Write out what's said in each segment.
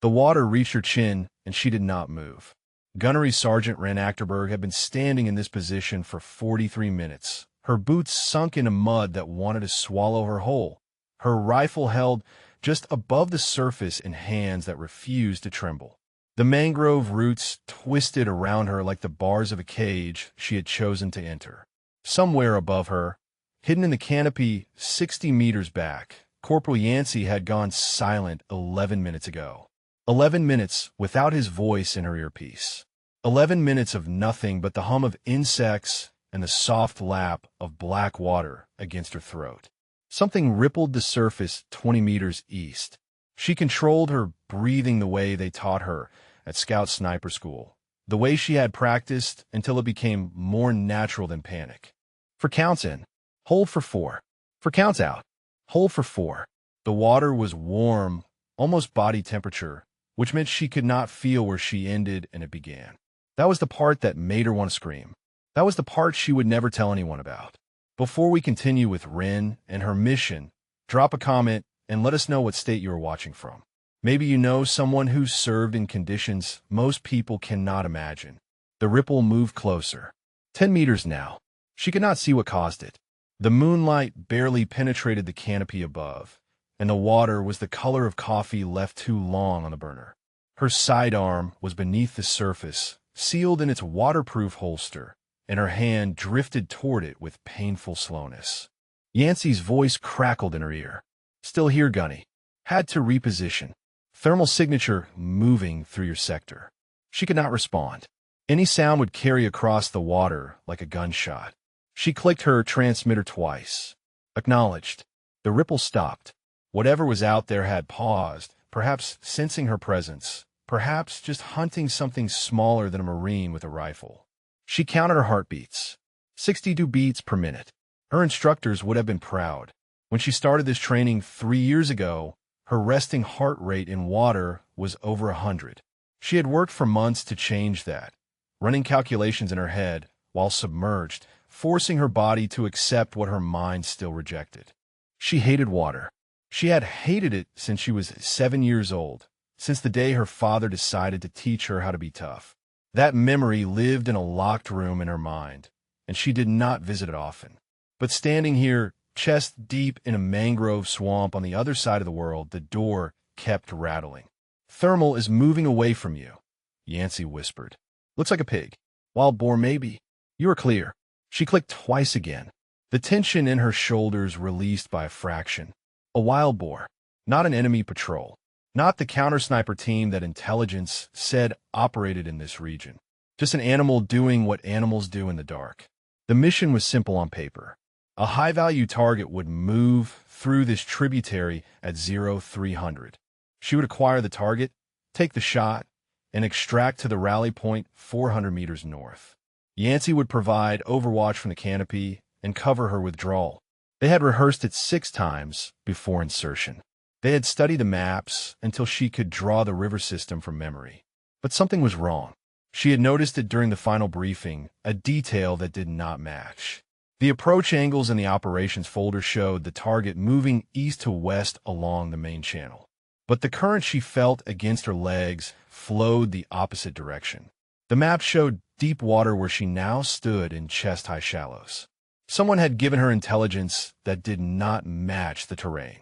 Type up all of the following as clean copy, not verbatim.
The water reached her chin, and she did not move. Gunnery Sergeant Ren Achterberg had been standing in this position for 43 minutes, her boots sunk into mud that wanted to swallow her whole, her rifle held just above the surface in hands that refused to tremble. The mangrove roots twisted around her like the bars of a cage she had chosen to enter. Somewhere above her, hidden in the canopy 60 meters back, Corporal Yancey had gone silent 11 minutes ago. 11 minutes without his voice in her earpiece. 11 minutes of nothing but the hum of insects and the soft lap of black water against her throat. Something rippled the surface 20 meters east. She controlled her breathing the way they taught her at Scout Sniper School, the way she had practiced until it became more natural than panic. For counts in, hold for 4. For counts out, hold for 4. The water was warm, almost body temperature, which meant she could not feel where she ended and it began. That was the part that made her want to scream. That was the part she would never tell anyone about. Before we continue with Rin and her mission, drop a comment and let us know what state you are watching from. Maybe you know someone who served in conditions most people cannot imagine. The ripple moved closer. 10 meters now. She could not see what caused it. The moonlight barely penetrated the canopy above, and the water was the color of coffee left too long on the burner. Her sidearm was beneath the surface, sealed in its waterproof holster, and her hand drifted toward it with painful slowness. Yancey's voice crackled in her ear. Still here, Gunny. Had to reposition. Thermal signature moving through your sector. She could not respond. Any sound would carry across the water like a gunshot. She clicked her transmitter twice. Acknowledged. The ripple stopped. Whatever was out there had paused, perhaps sensing her presence, perhaps just hunting something smaller than a Marine with a rifle. She counted her heartbeats. 62 beats per minute. Her instructors would have been proud. When she started this training 3 years ago, her resting heart rate in water was over 100. She had worked for months to change that, running calculations in her head while submerged, forcing her body to accept what her mind still rejected. She hated water. She had hated it since she was 7 years old, since the day her father decided to teach her how to be tough. That memory lived in a locked room in her mind, and she did not visit it often. But standing here, chest deep in a mangrove swamp on the other side of the world, the door kept rattling. Thermal is moving away from you, Yancey whispered. Looks like a pig. Wild boar, maybe. You are clear. She clicked twice again. The tension in her shoulders released by a fraction. A wild boar, not an enemy patrol, not the counter-sniper team that intelligence said operated in this region. Just an animal doing what animals do in the dark. The mission was simple on paper. A high-value target would move through this tributary at 0300. She would acquire the target, take the shot, and extract to the rally point 400 meters north. Yancey would provide overwatch from the canopy and cover her withdrawal. They had rehearsed it 6 times before insertion. They had studied the maps until she could draw the river system from memory. But something was wrong. She had noticed it during the final briefing, a detail that did not match. The approach angles in the operations folder showed the target moving east to west along the main channel. But the current she felt against her legs flowed the opposite direction. The map showed deep water where she now stood in chest-high shallows. Someone had given her intelligence that did not match the terrain.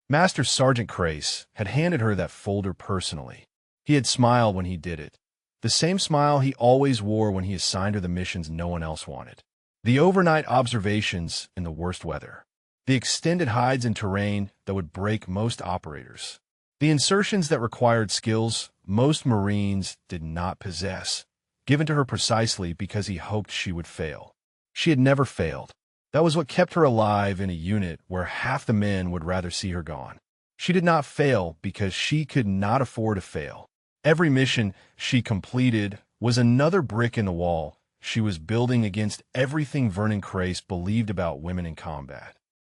Master Sergeant Crace had handed her that folder personally. He had smiled when he did it, the same smile he always wore when he assigned her the missions no one else wanted. The overnight observations in the worst weather. The extended hides in terrain that would break most operators. The insertions that required skills most Marines did not possess, given to her precisely because he hoped she would fail. She had never failed. That was what kept her alive in a unit where half the men would rather see her gone. She did not fail because she could not afford to fail. Every mission she completed was another brick in the wall she was building against everything Vernon Crace believed about women in combat.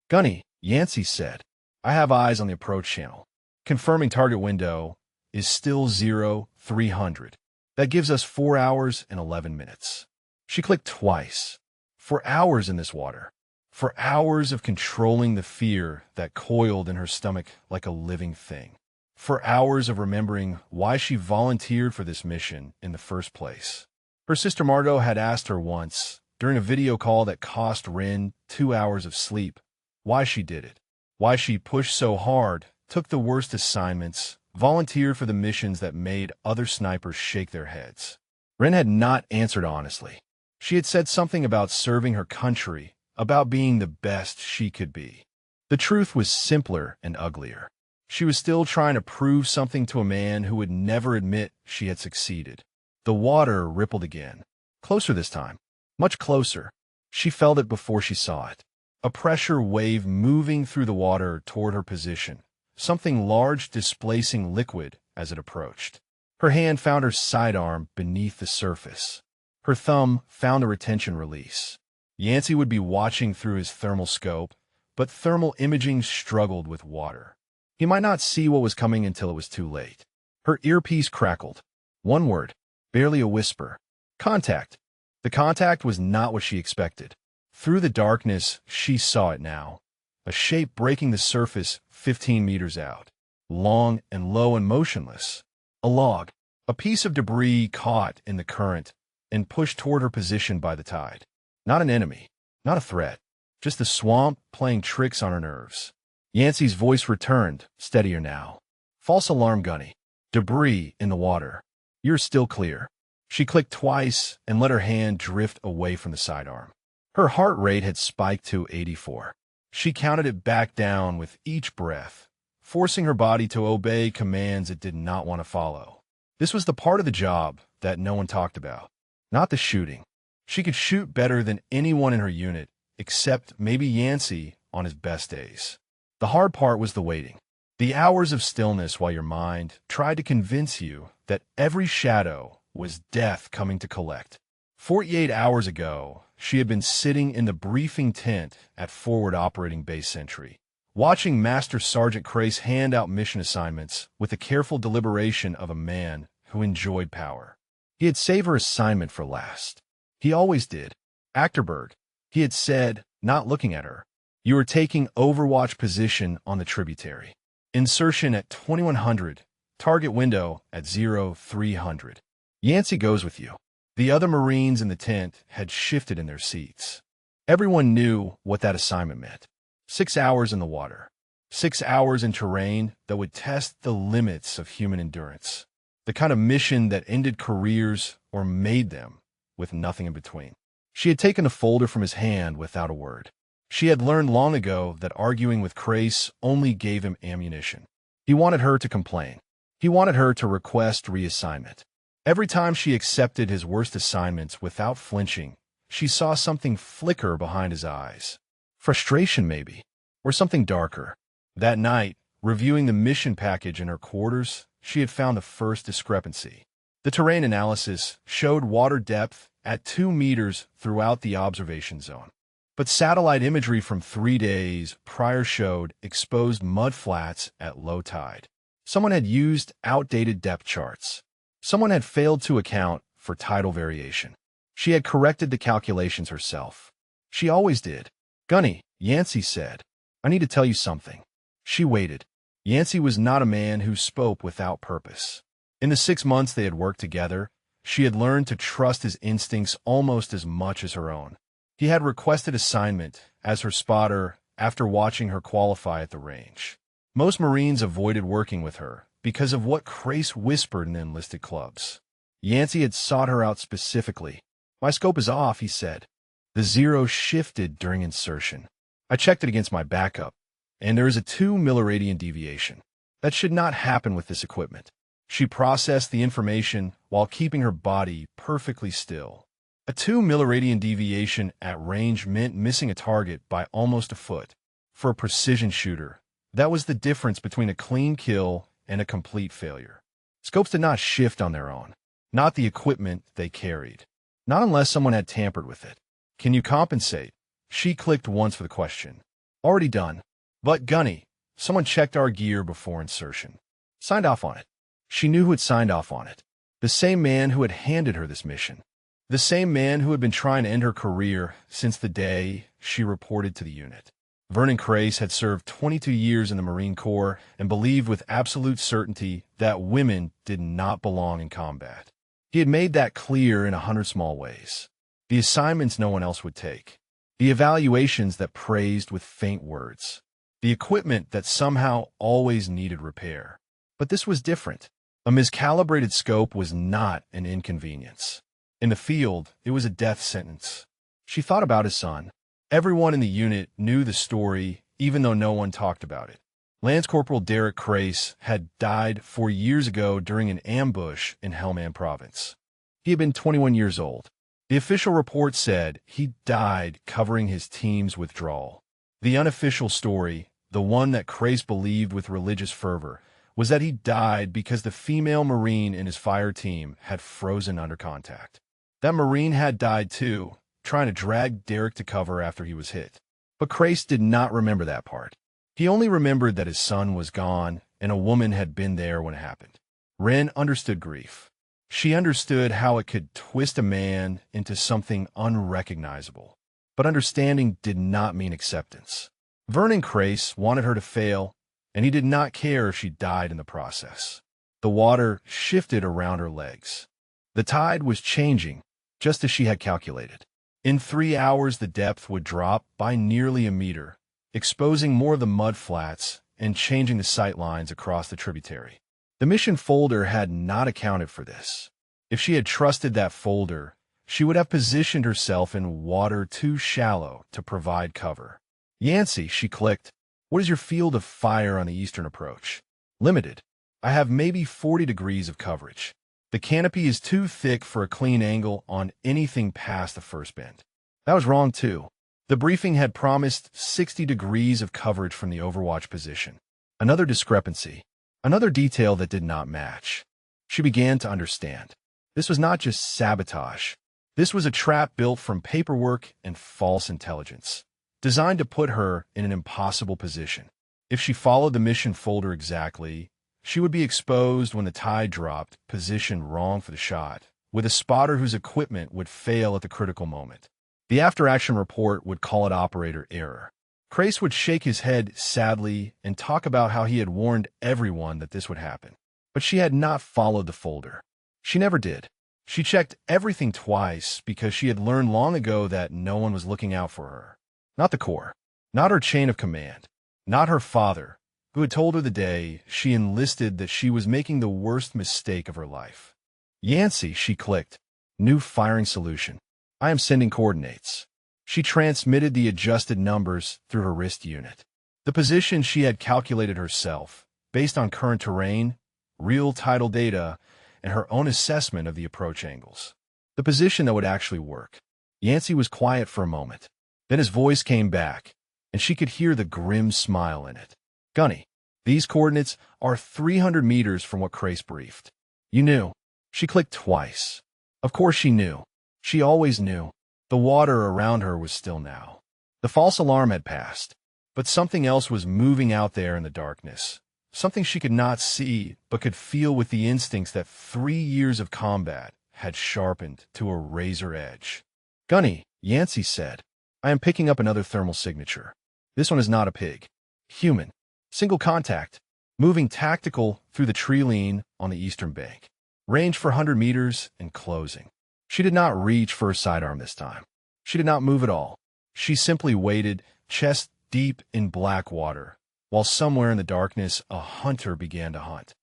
Gunny, Yancey said, I have eyes on the approach channel. Confirming target window is still 0300. That gives us 4 hours and 11 minutes. She clicked twice. For hours in this water. For hours of controlling the fear that coiled in her stomach like a living thing. for hours of remembering why she volunteered for this mission in the first place. Her sister Margot had asked her once, during a video call that cost Rin 2 hours of sleep, why she did it, why she pushed so hard, took the worst assignments, volunteered for the missions that made other snipers shake their heads. Rin had not answered honestly. She had said something about serving her country, about being the best she could be. The truth was simpler and uglier. She was still trying to prove something to a man who would never admit she had succeeded. The water rippled again. Closer this time. Much closer. She felt it before she saw it. A pressure wave moving through the water toward her position. Something large displacing liquid as it approached. Her hand found her sidearm beneath the surface. Her thumb found a retention release. Yancey would be watching through his thermal scope, but thermal imaging struggled with water. He might not see what was coming until it was too late. Her earpiece crackled. One word, barely a whisper. Contact. The contact was not what she expected. Through the darkness, she saw it now. A shape breaking the surface 15 meters out. Long and low and motionless. A log. A piece of debris caught in the current and pushed toward her position by the tide. Not an enemy. Not a threat. Just the swamp playing tricks on her nerves. Yancey's voice returned, steadier now. False alarm, Gunny. Debris in the water. You're still clear. She clicked twice and let her hand drift away from the sidearm. Her heart rate had spiked to 84. She counted it back down with each breath, forcing her body to obey commands it did not want to follow. This was the part of the job that no one talked about. Not the shooting. She could shoot better than anyone in her unit, except maybe Yancey on his best days. The hard part was the waiting. The hours of stillness while your mind tried to convince you that every shadow was death coming to collect. 48 hours ago, she had been sitting in the briefing tent at Forward Operating Base Sentry, watching Master Sergeant Crace hand out mission assignments with the careful deliberation of a man who enjoyed power. He had saved her assignment for last. He always did. Achterberg, he had said, not looking at her, you are taking overwatch position on the tributary. Insertion at 2100, target window at 0300. Yancey goes with you. The other Marines in the tent had shifted in their seats. Everyone knew what that assignment meant. 6 hours in the water. 6 hours in terrain that would test the limits of human endurance. The kind of mission that ended careers or made them, with nothing in between. She had taken a folder from his hand without a word. She had learned long ago that arguing with Crace only gave him ammunition. He wanted her to complain. He wanted her to request reassignment. Every time she accepted his worst assignments without flinching, she saw something flicker behind his eyes. Frustration, maybe, or something darker. That night, reviewing the mission package in her quarters, she had found the first discrepancy. The terrain analysis showed water depth at 2 meters throughout the observation zone. But satellite imagery from 3 days prior showed exposed mud flats at low tide. Someone had used outdated depth charts. Someone had failed to account for tidal variation. She had corrected the calculations herself. She always did. Gunny, Yancey said, I need to tell you something. She waited. Yancey was not a man who spoke without purpose. In the 6 months they had worked together, she had learned to trust his instincts almost as much as her own. He had requested assignment as her spotter after watching her qualify at the range. Most Marines avoided working with her because of what Crace whispered in the enlisted clubs. Yancey had sought her out specifically. My scope is off, he said. The zero shifted during insertion. I checked it against my backup, and there is a 2 milliradian deviation. That should not happen with this equipment. She processed the information while keeping her body perfectly still. A 2 milliradian deviation at range meant missing a target by almost a foot. For a precision shooter, that was the difference between a clean kill and a complete failure. Scopes did not shift on their own, not the equipment they carried. Not unless someone had tampered with it. Can you compensate? She clicked once for the question. Already done. But Gunny, someone checked our gear before insertion. Signed off on it. She knew who had signed off on it. The same man who had handed her this mission. The same man who had been trying to end her career since the day she reported to the unit. Vernon Crace had served 22 years in the Marine Corps and believed with absolute certainty that women did not belong in combat. He had made that clear in 100 small ways. The assignments no one else would take. The evaluations that praised with faint words. The equipment that somehow always needed repair. But this was different. A miscalibrated scope was not an inconvenience. In the field, it was a death sentence. She thought about his son. Everyone in the unit knew the story, even though no one talked about it. Lance Corporal Derek Crace had died 4 years ago during an ambush in Helmand Province. He had been 21 years old. The official report said he died covering his team's withdrawal. The unofficial story, the one that Crace believed with religious fervor, was that he died because the female Marine in his fire team had frozen under contact. That Marine had died too, trying to drag Derek to cover after he was hit. But Crace did not remember that part. He only remembered that his son was gone and a woman had been there when it happened. Wren understood grief. She understood how it could twist a man into something unrecognizable. But understanding did not mean acceptance. Vernon Crace wanted her to fail, and he did not care if she died in the process. The water shifted around her legs. The tide was changing, just as she had calculated. In 3 hours, the depth would drop by nearly a meter, exposing more of the mud flats and changing the sight lines across the tributary. The mission folder had not accounted for this. If she had trusted that folder, she would have positioned herself in water too shallow to provide cover. Yancey, she clicked. What is your field of fire on the eastern approach? Limited. I have maybe 40 degrees of coverage. The canopy is too thick for a clean angle on anything past the first bend. That was wrong, too. The briefing had promised 60 degrees of coverage from the overwatch position. Another discrepancy. Another detail that did not match. She began to understand. This was not just sabotage. This was a trap built from paperwork and false intelligence, designed to put her in an impossible position. If she followed the mission folder exactly, she would be exposed when the tide dropped, positioned wrong for the shot, with a spotter whose equipment would fail at the critical moment. The after-action report would call it operator error. Crace would shake his head sadly and talk about how he had warned everyone that this would happen. But she had not followed the folder. She never did. She checked everything twice because she had learned long ago that no one was looking out for her. Not the Corps. Not her chain of command. Not her father, who had told her the day she enlisted that she was making the worst mistake of her life. Yancey, she clicked. New firing solution. I am sending coordinates. She transmitted the adjusted numbers through her wrist unit. The position she had calculated herself, based on current terrain, real tidal data, and her own assessment of the approach angles. The position that would actually work. Yancey was quiet for a moment. Then his voice came back, and she could hear the grim smile in it. Gunny, these coordinates are 300 meters from what Crace briefed. You knew. She clicked twice. Of course she knew. She always knew. The water around her was still now. The false alarm had passed, but something else was moving out there in the darkness. Something she could not see, but could feel with the instincts that 3 years of combat had sharpened to a razor edge. Gunny, Yancey said, I am picking up another thermal signature. This one is not a pig. Human. Single contact. Moving tactical through the tree line on the eastern bank. Range for 100 meters and closing. She did not reach for her sidearm this time. She did not move at all. She simply waited, chest deep in black water, while somewhere in the darkness a hunter began to hunt.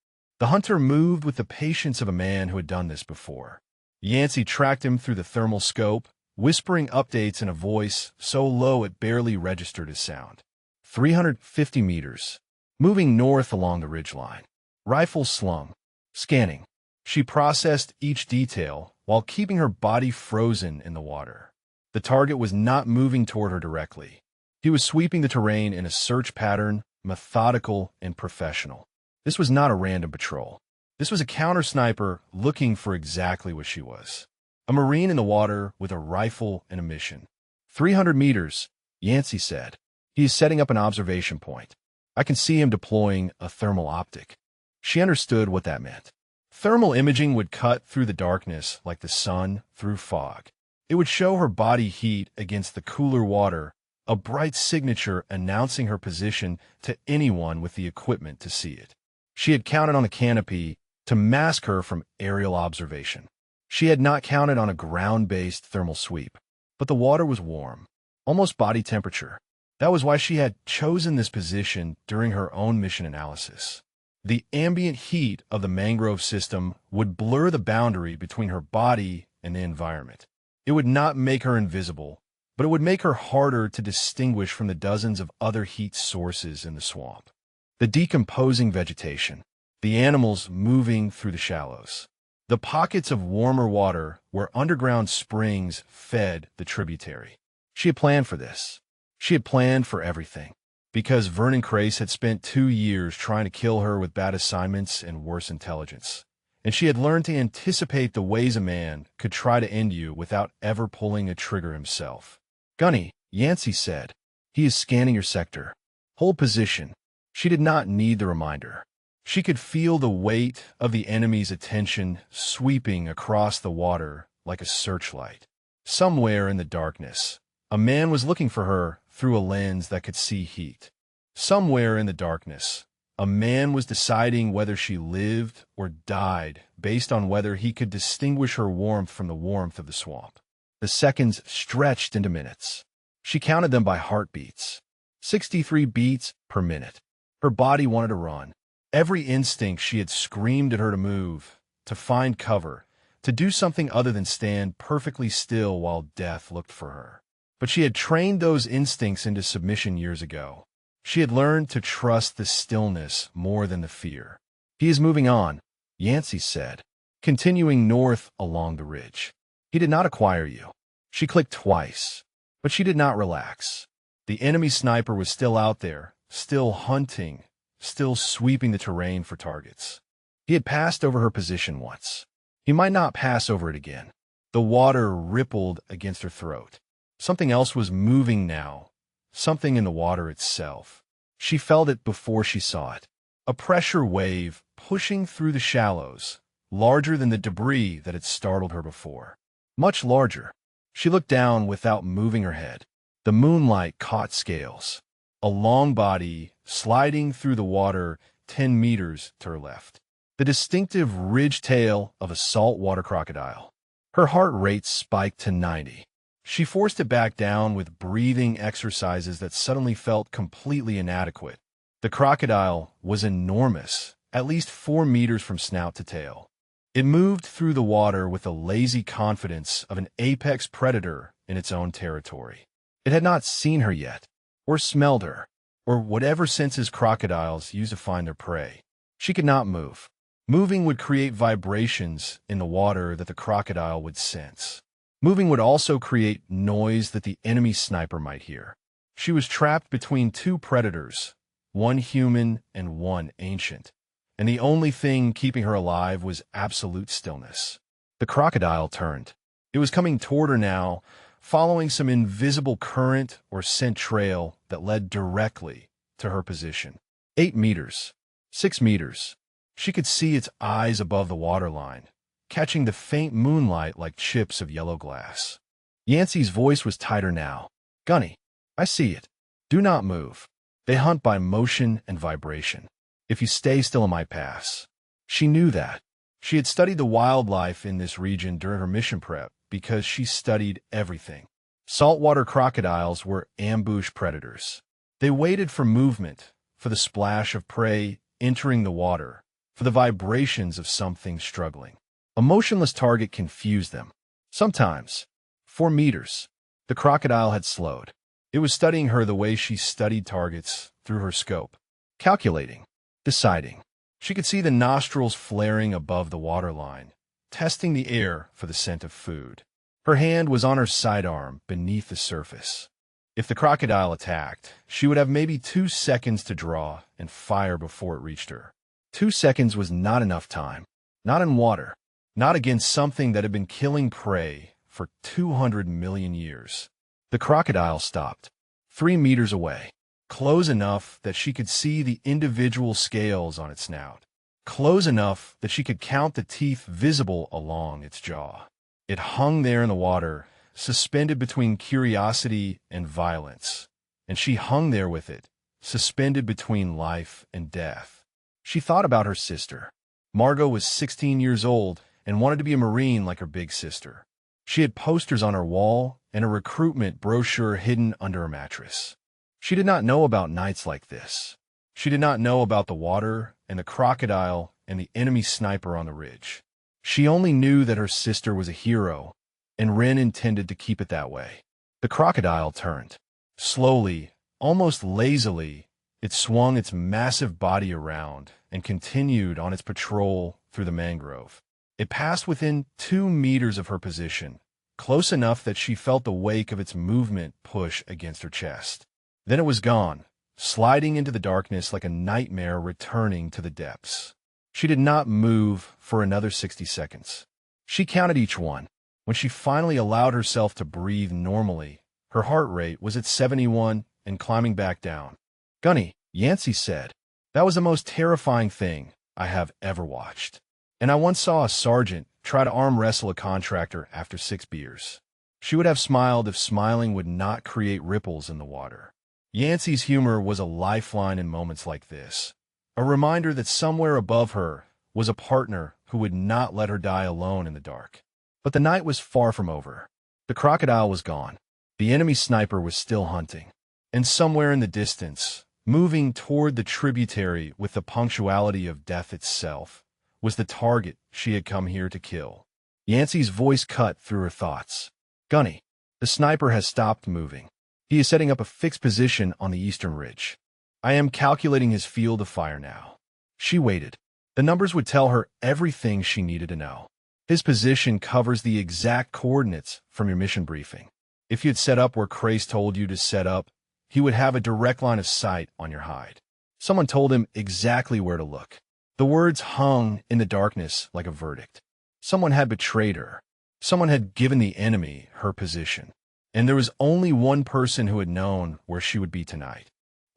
The hunter moved with the patience of a man who had done this before. Yancey tracked him through the thermal scope, whispering updates in a voice so low it barely registered as sound. 350 meters. Moving north along the ridgeline. Rifle slung. Scanning. She processed each detail while keeping her body frozen in the water. The target was not moving toward her directly. He was sweeping the terrain in a search pattern, methodical and professional. This was not a random patrol. This was a counter-sniper looking for exactly what she was. A Marine in the water with a rifle and a mission. 300 meters, Yancey said. He is setting up an observation point. I can see him deploying a thermal optic. She understood what that meant. Thermal imaging would cut through the darkness like the sun through fog. It would show her body heat against the cooler water, a bright signature announcing her position to anyone with the equipment to see it. She had counted on a canopy to mask her from aerial observation. She had not counted on a ground-based thermal sweep. But the water was warm, almost body temperature. That was why she had chosen this position during her own mission analysis. The ambient heat of the mangrove system would blur the boundary between her body and the environment. It would not make her invisible, but it would make her harder to distinguish from the dozens of other heat sources in the swamp. The decomposing vegetation, the animals moving through the shallows, the pockets of warmer water where underground springs fed the tributary. She had planned for this. She had planned for everything. Because Vernon Crace had spent 2 years trying to kill her with bad assignments and worse intelligence. And she had learned to anticipate the ways a man could try to end you without ever pulling a trigger himself. "Gunny," Yancey said. "He is scanning your sector. Hold position." She did not need the reminder. She could feel the weight of the enemy's attention sweeping across the water like a searchlight. Somewhere in the darkness, a man was looking for her through a lens that could see heat. Somewhere in the darkness, a man was deciding whether she lived or died based on whether he could distinguish her warmth from the warmth of the swamp. The seconds stretched into minutes. She counted them by heartbeats. 63 beats per minute. Her body wanted to run. Every instinct she had screamed at her to move, to find cover, to do something other than stand perfectly still while death looked for her. But she had trained those instincts into submission years ago. She had learned to trust the stillness more than the fear. "He is moving on," Yancey said, continuing north along the ridge. "He did not acquire you." She clicked twice, but she did not relax. The enemy sniper was still out there, still hunting, still sweeping the terrain for targets. He had passed over her position once. He might not pass over it again. The water rippled against her throat. Something else was moving now, something in the water itself. She felt it before she saw it. A pressure wave pushing through the shallows, larger than the debris that had startled her before. Much larger. She looked down without moving her head. The moonlight caught scales. A long body sliding through the water 10 meters to her left. The distinctive ridge tail of a saltwater crocodile. Her heart rate spiked to 90. She forced it back down with breathing exercises that suddenly felt completely inadequate. The crocodile was enormous, at least 4 meters from snout to tail. It moved through the water with the lazy confidence of an apex predator in its own territory. It had not seen her yet, or smelled her, or whatever senses crocodiles use to find their prey. She could not move. Moving would create vibrations in the water that the crocodile would sense. Moving would also create noise that the enemy sniper might hear. She was trapped between 2 predators, one human and one ancient, and the only thing keeping her alive was absolute stillness. The crocodile turned. It was coming toward her now, following some invisible current or scent trail that led directly to her position. 8 meters. 6 meters. She could see its eyes above the waterline, catching the faint moonlight like chips of yellow glass. Yancey's voice was tighter now. "Gunny, I see it. Do not move. They hunt by motion and vibration. If you stay still, it might pass." She knew that. She had studied the wildlife in this region during her mission prep because she studied everything. Saltwater crocodiles were ambush predators. They waited for movement, for the splash of prey entering the water, for the vibrations of something struggling. A motionless target confused them. Sometimes. 4 meters. The crocodile had slowed. It was studying her the way she studied targets through her scope. Calculating. Deciding. She could see the nostrils flaring above the waterline, testing the air for the scent of food. Her hand was on her sidearm beneath the surface. If the crocodile attacked, she would have maybe 2 seconds to draw and fire before it reached her. 2 seconds was not enough time. Not in water. Not against something that had been killing prey for 200 million years. The crocodile stopped, 3 meters away. Close enough that she could see the individual scales on its snout. Close enough that she could count the teeth visible along its jaw. It hung there in the water, suspended between curiosity and violence, and she hung there with it, suspended between life and death. She thought about her sister. Margot was 16 years old and wanted to be a Marine like her big sister. She had posters on her wall and a recruitment brochure hidden under her mattress. She did not know about nights like this. She did not know about the water and the crocodile and the enemy sniper on the ridge. She only knew that her sister was a hero, and Ren intended to keep it that way. The crocodile turned. Slowly, almost lazily, it swung its massive body around and continued on its patrol through the mangrove. It passed within 2 meters of her position, close enough that she felt the wake of its movement push against her chest. Then it was gone, sliding into the darkness like a nightmare returning to the depths. She did not move for another 60 seconds. She counted each one. When she finally allowed herself to breathe normally, her heart rate was at 71 and climbing back down. "Gunny," Yancey said, "that was the most terrifying thing I have ever watched. And I once saw a sergeant try to arm wrestle a contractor after 6 beers. She would have smiled if smiling would not create ripples in the water." Yancey's humor was a lifeline in moments like this, a reminder that somewhere above her was a partner who would not let her die alone in the dark. But the night was far from over. The crocodile was gone. The enemy sniper was still hunting. And somewhere in the distance, moving toward the tributary with the punctuality of death itself, was the target she had come here to kill. Yancey's voice cut through her thoughts. "Gunny, the sniper has stopped moving. He is setting up a fixed position on the eastern ridge. I am calculating his field of fire now." She waited. The numbers would tell her everything she needed to know. "His position covers the exact coordinates from your mission briefing. If you'd set up where Crace told you to set up, he would have a direct line of sight on your hide." Someone told him exactly where to look. The words hung in the darkness like a verdict. Someone had betrayed her. Someone had given the enemy her position. And there was only one person who had known where she would be tonight.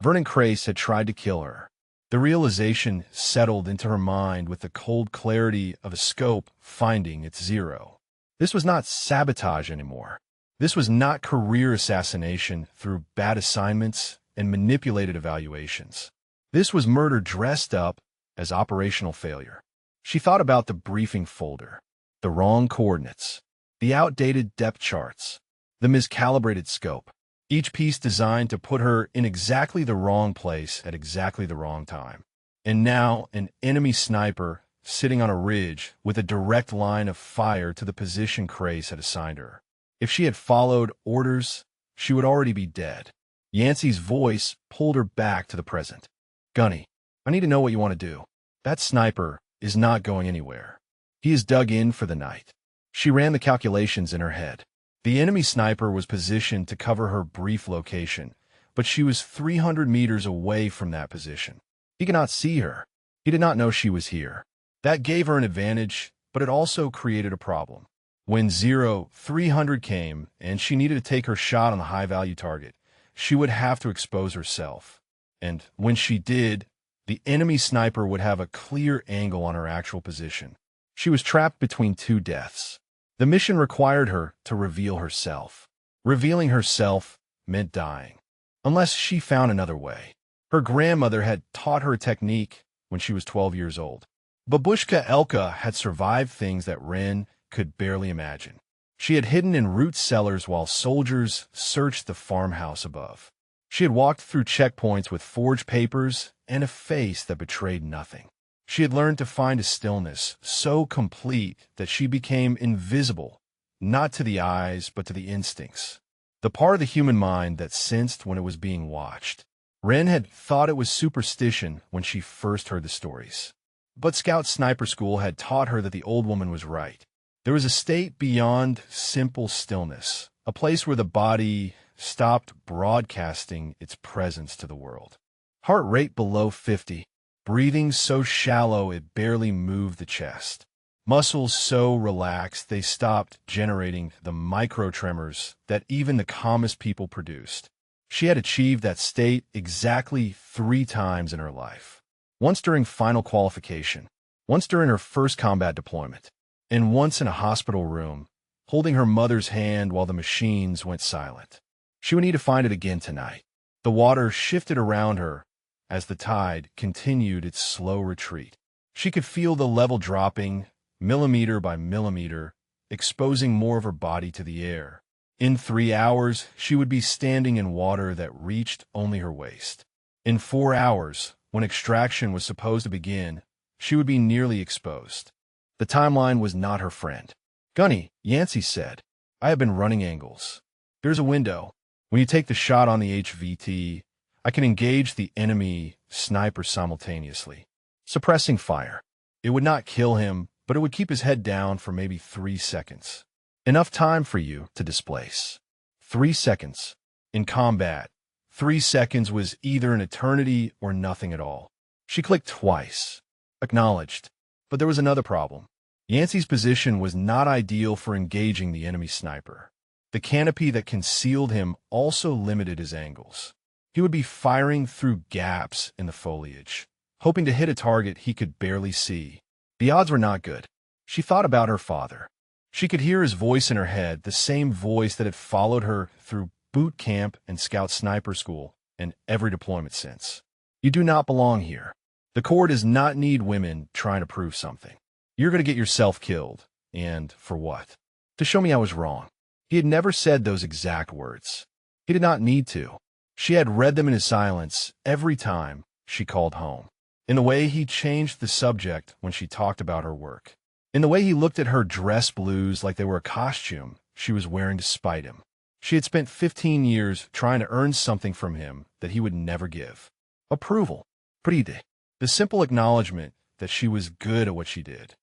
Vernon Crace had tried to kill her. The realization settled into her mind with the cold clarity of a scope finding its zero. This was not sabotage anymore. This was not career assassination through bad assignments and manipulated evaluations. This was murder dressed up as operational failure. She thought about the briefing folder, the wrong coordinates, the outdated depth charts, the miscalibrated scope, each piece designed to put her in exactly the wrong place at exactly the wrong time. And now an enemy sniper sitting on a ridge with a direct line of fire to the position Crace had assigned her. If she had followed orders, she would already be dead. Yancey's voice pulled her back to the present. "Gunny, I need to know what you want to do. That sniper is not going anywhere. He is dug in for the night." She ran the calculations in her head. The enemy sniper was positioned to cover her brief location, but she was 300 meters away from that position. He could not see her. He did not know she was here. That gave her an advantage, but it also created a problem. When 0300 came and she needed to take her shot on the high-value target, she would have to expose herself. And when she did, the enemy sniper would have a clear angle on her actual position. She was trapped between 2 deaths. The mission required her to reveal herself. Revealing herself meant dying, unless she found another way. Her grandmother had taught her a technique when she was 12 years old. Babushka Elka had survived things that Ren could barely imagine. She had hidden in root cellars while soldiers searched the farmhouse above. She had walked through checkpoints with forged papers and a face that betrayed nothing. She had learned to find a stillness so complete that she became invisible, not to the eyes, but to the instincts, the part of the human mind that sensed when it was being watched. Ren had thought it was superstition when she first heard the stories. But Scout Sniper School had taught her that the old woman was right. There was a state beyond simple stillness, a place where the body stopped broadcasting its presence to the world. Heart rate below 50, breathing so shallow it barely moved the chest. Muscles so relaxed they stopped generating the micro-tremors that even the calmest people produced. She had achieved that state exactly 3 times in her life. Once during final qualification, once during her first combat deployment, and once in a hospital room, holding her mother's hand while the machines went silent. She would need to find it again tonight. The water shifted around her as the tide continued its slow retreat. She could feel the level dropping, millimeter by millimeter, exposing more of her body to the air. In 3 hours, she would be standing in water that reached only her waist. In 4 hours, when extraction was supposed to begin, she would be nearly exposed. The timeline was not her friend. "Gunny," Yancey said, "I have been running angles. There's a window. When you take the shot on the HVT, I can engage the enemy sniper simultaneously, suppressing fire. It would not kill him, but it would keep his head down for maybe 3 seconds. Enough time for you to displace. 3 seconds. In combat, 3 seconds was either an eternity or nothing at all." She clicked twice. Acknowledged. But there was another problem. Yancey's position was not ideal for engaging the enemy sniper. The canopy that concealed him also limited his angles. He would be firing through gaps in the foliage, hoping to hit a target he could barely see. The odds were not good. She thought about her father. She could hear his voice in her head, the same voice that had followed her through boot camp and scout sniper school and every deployment since. "You do not belong here. The Corps does not need women trying to prove something. You're going to get yourself killed. And for what? To show me I was wrong." He had never said those exact words. He did not need to. She had read them in his silence every time she called home. In the way he changed the subject when she talked about her work. In the way he looked at her dress blues like they were a costume she was wearing to spite him. She had spent 15 years trying to earn something from him that he would never give. Approval. Pride. The simple acknowledgement that she was good at what she did.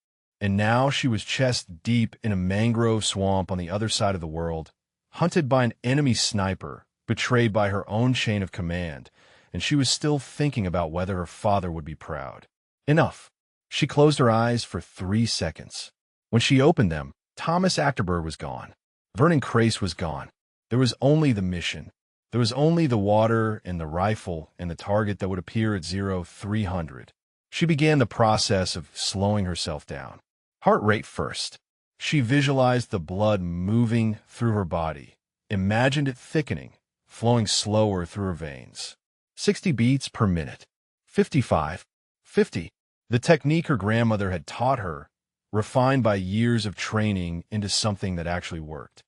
And now she was chest deep in a mangrove swamp on the other side of the world, hunted by an enemy sniper, betrayed by her own chain of command, and she was still thinking about whether her father would be proud. Enough. She closed her eyes for 3 seconds. When she opened them, Thomas Achterberg was gone. Vernon Crace was gone. There was only the mission. There was only the water and the rifle and the target that would appear at 0300. She began the process of slowing herself down. Heart rate first. She visualized the blood moving through her body, imagined it thickening, flowing slower through her veins. 60 beats per minute. 55. 50. The technique her grandmother had taught her, refined by years of training into something that actually worked.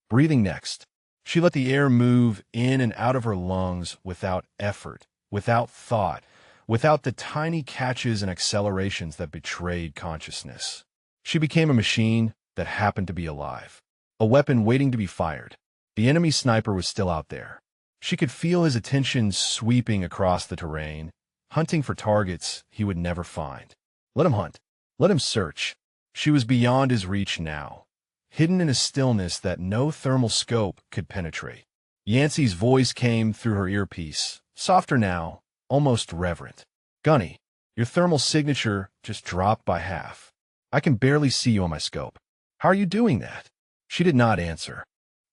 Breathing next. She let the air move in and out of her lungs without effort, without thought, without the tiny catches and accelerations that betrayed consciousness. She became a machine that happened to be alive, a weapon waiting to be fired. The enemy sniper was still out there. She could feel his attention sweeping across the terrain, hunting for targets he would never find. Let him hunt. Let him search. She was beyond his reach now, hidden in a stillness that no thermal scope could penetrate. Yancey's voice came through her earpiece, softer now, almost reverent. "Gunny, your thermal signature just dropped by half. I can barely see you on my scope. How are you doing that?" She did not answer.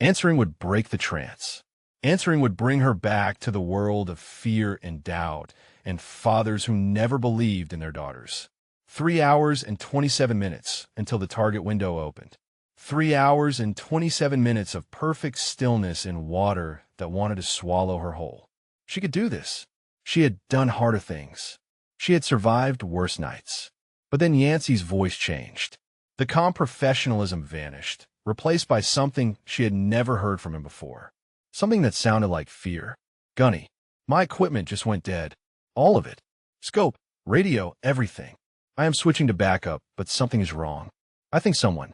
Answering would break the trance. Answering would bring her back to the world of fear and doubt, and fathers who never believed in their daughters. 3 hours and 27 minutes until the target window opened. 3 hours and 27 minutes of perfect stillness in water that wanted to swallow her whole. She could do this. She had done harder things. She had survived worse nights. But then Yancey's voice changed. The calm professionalism vanished, replaced by something she had never heard from him before. Something that sounded like fear. "Gunny, my equipment just went dead. All of it. Scope, radio, everything. I am switching to backup, but something is wrong. I think someone."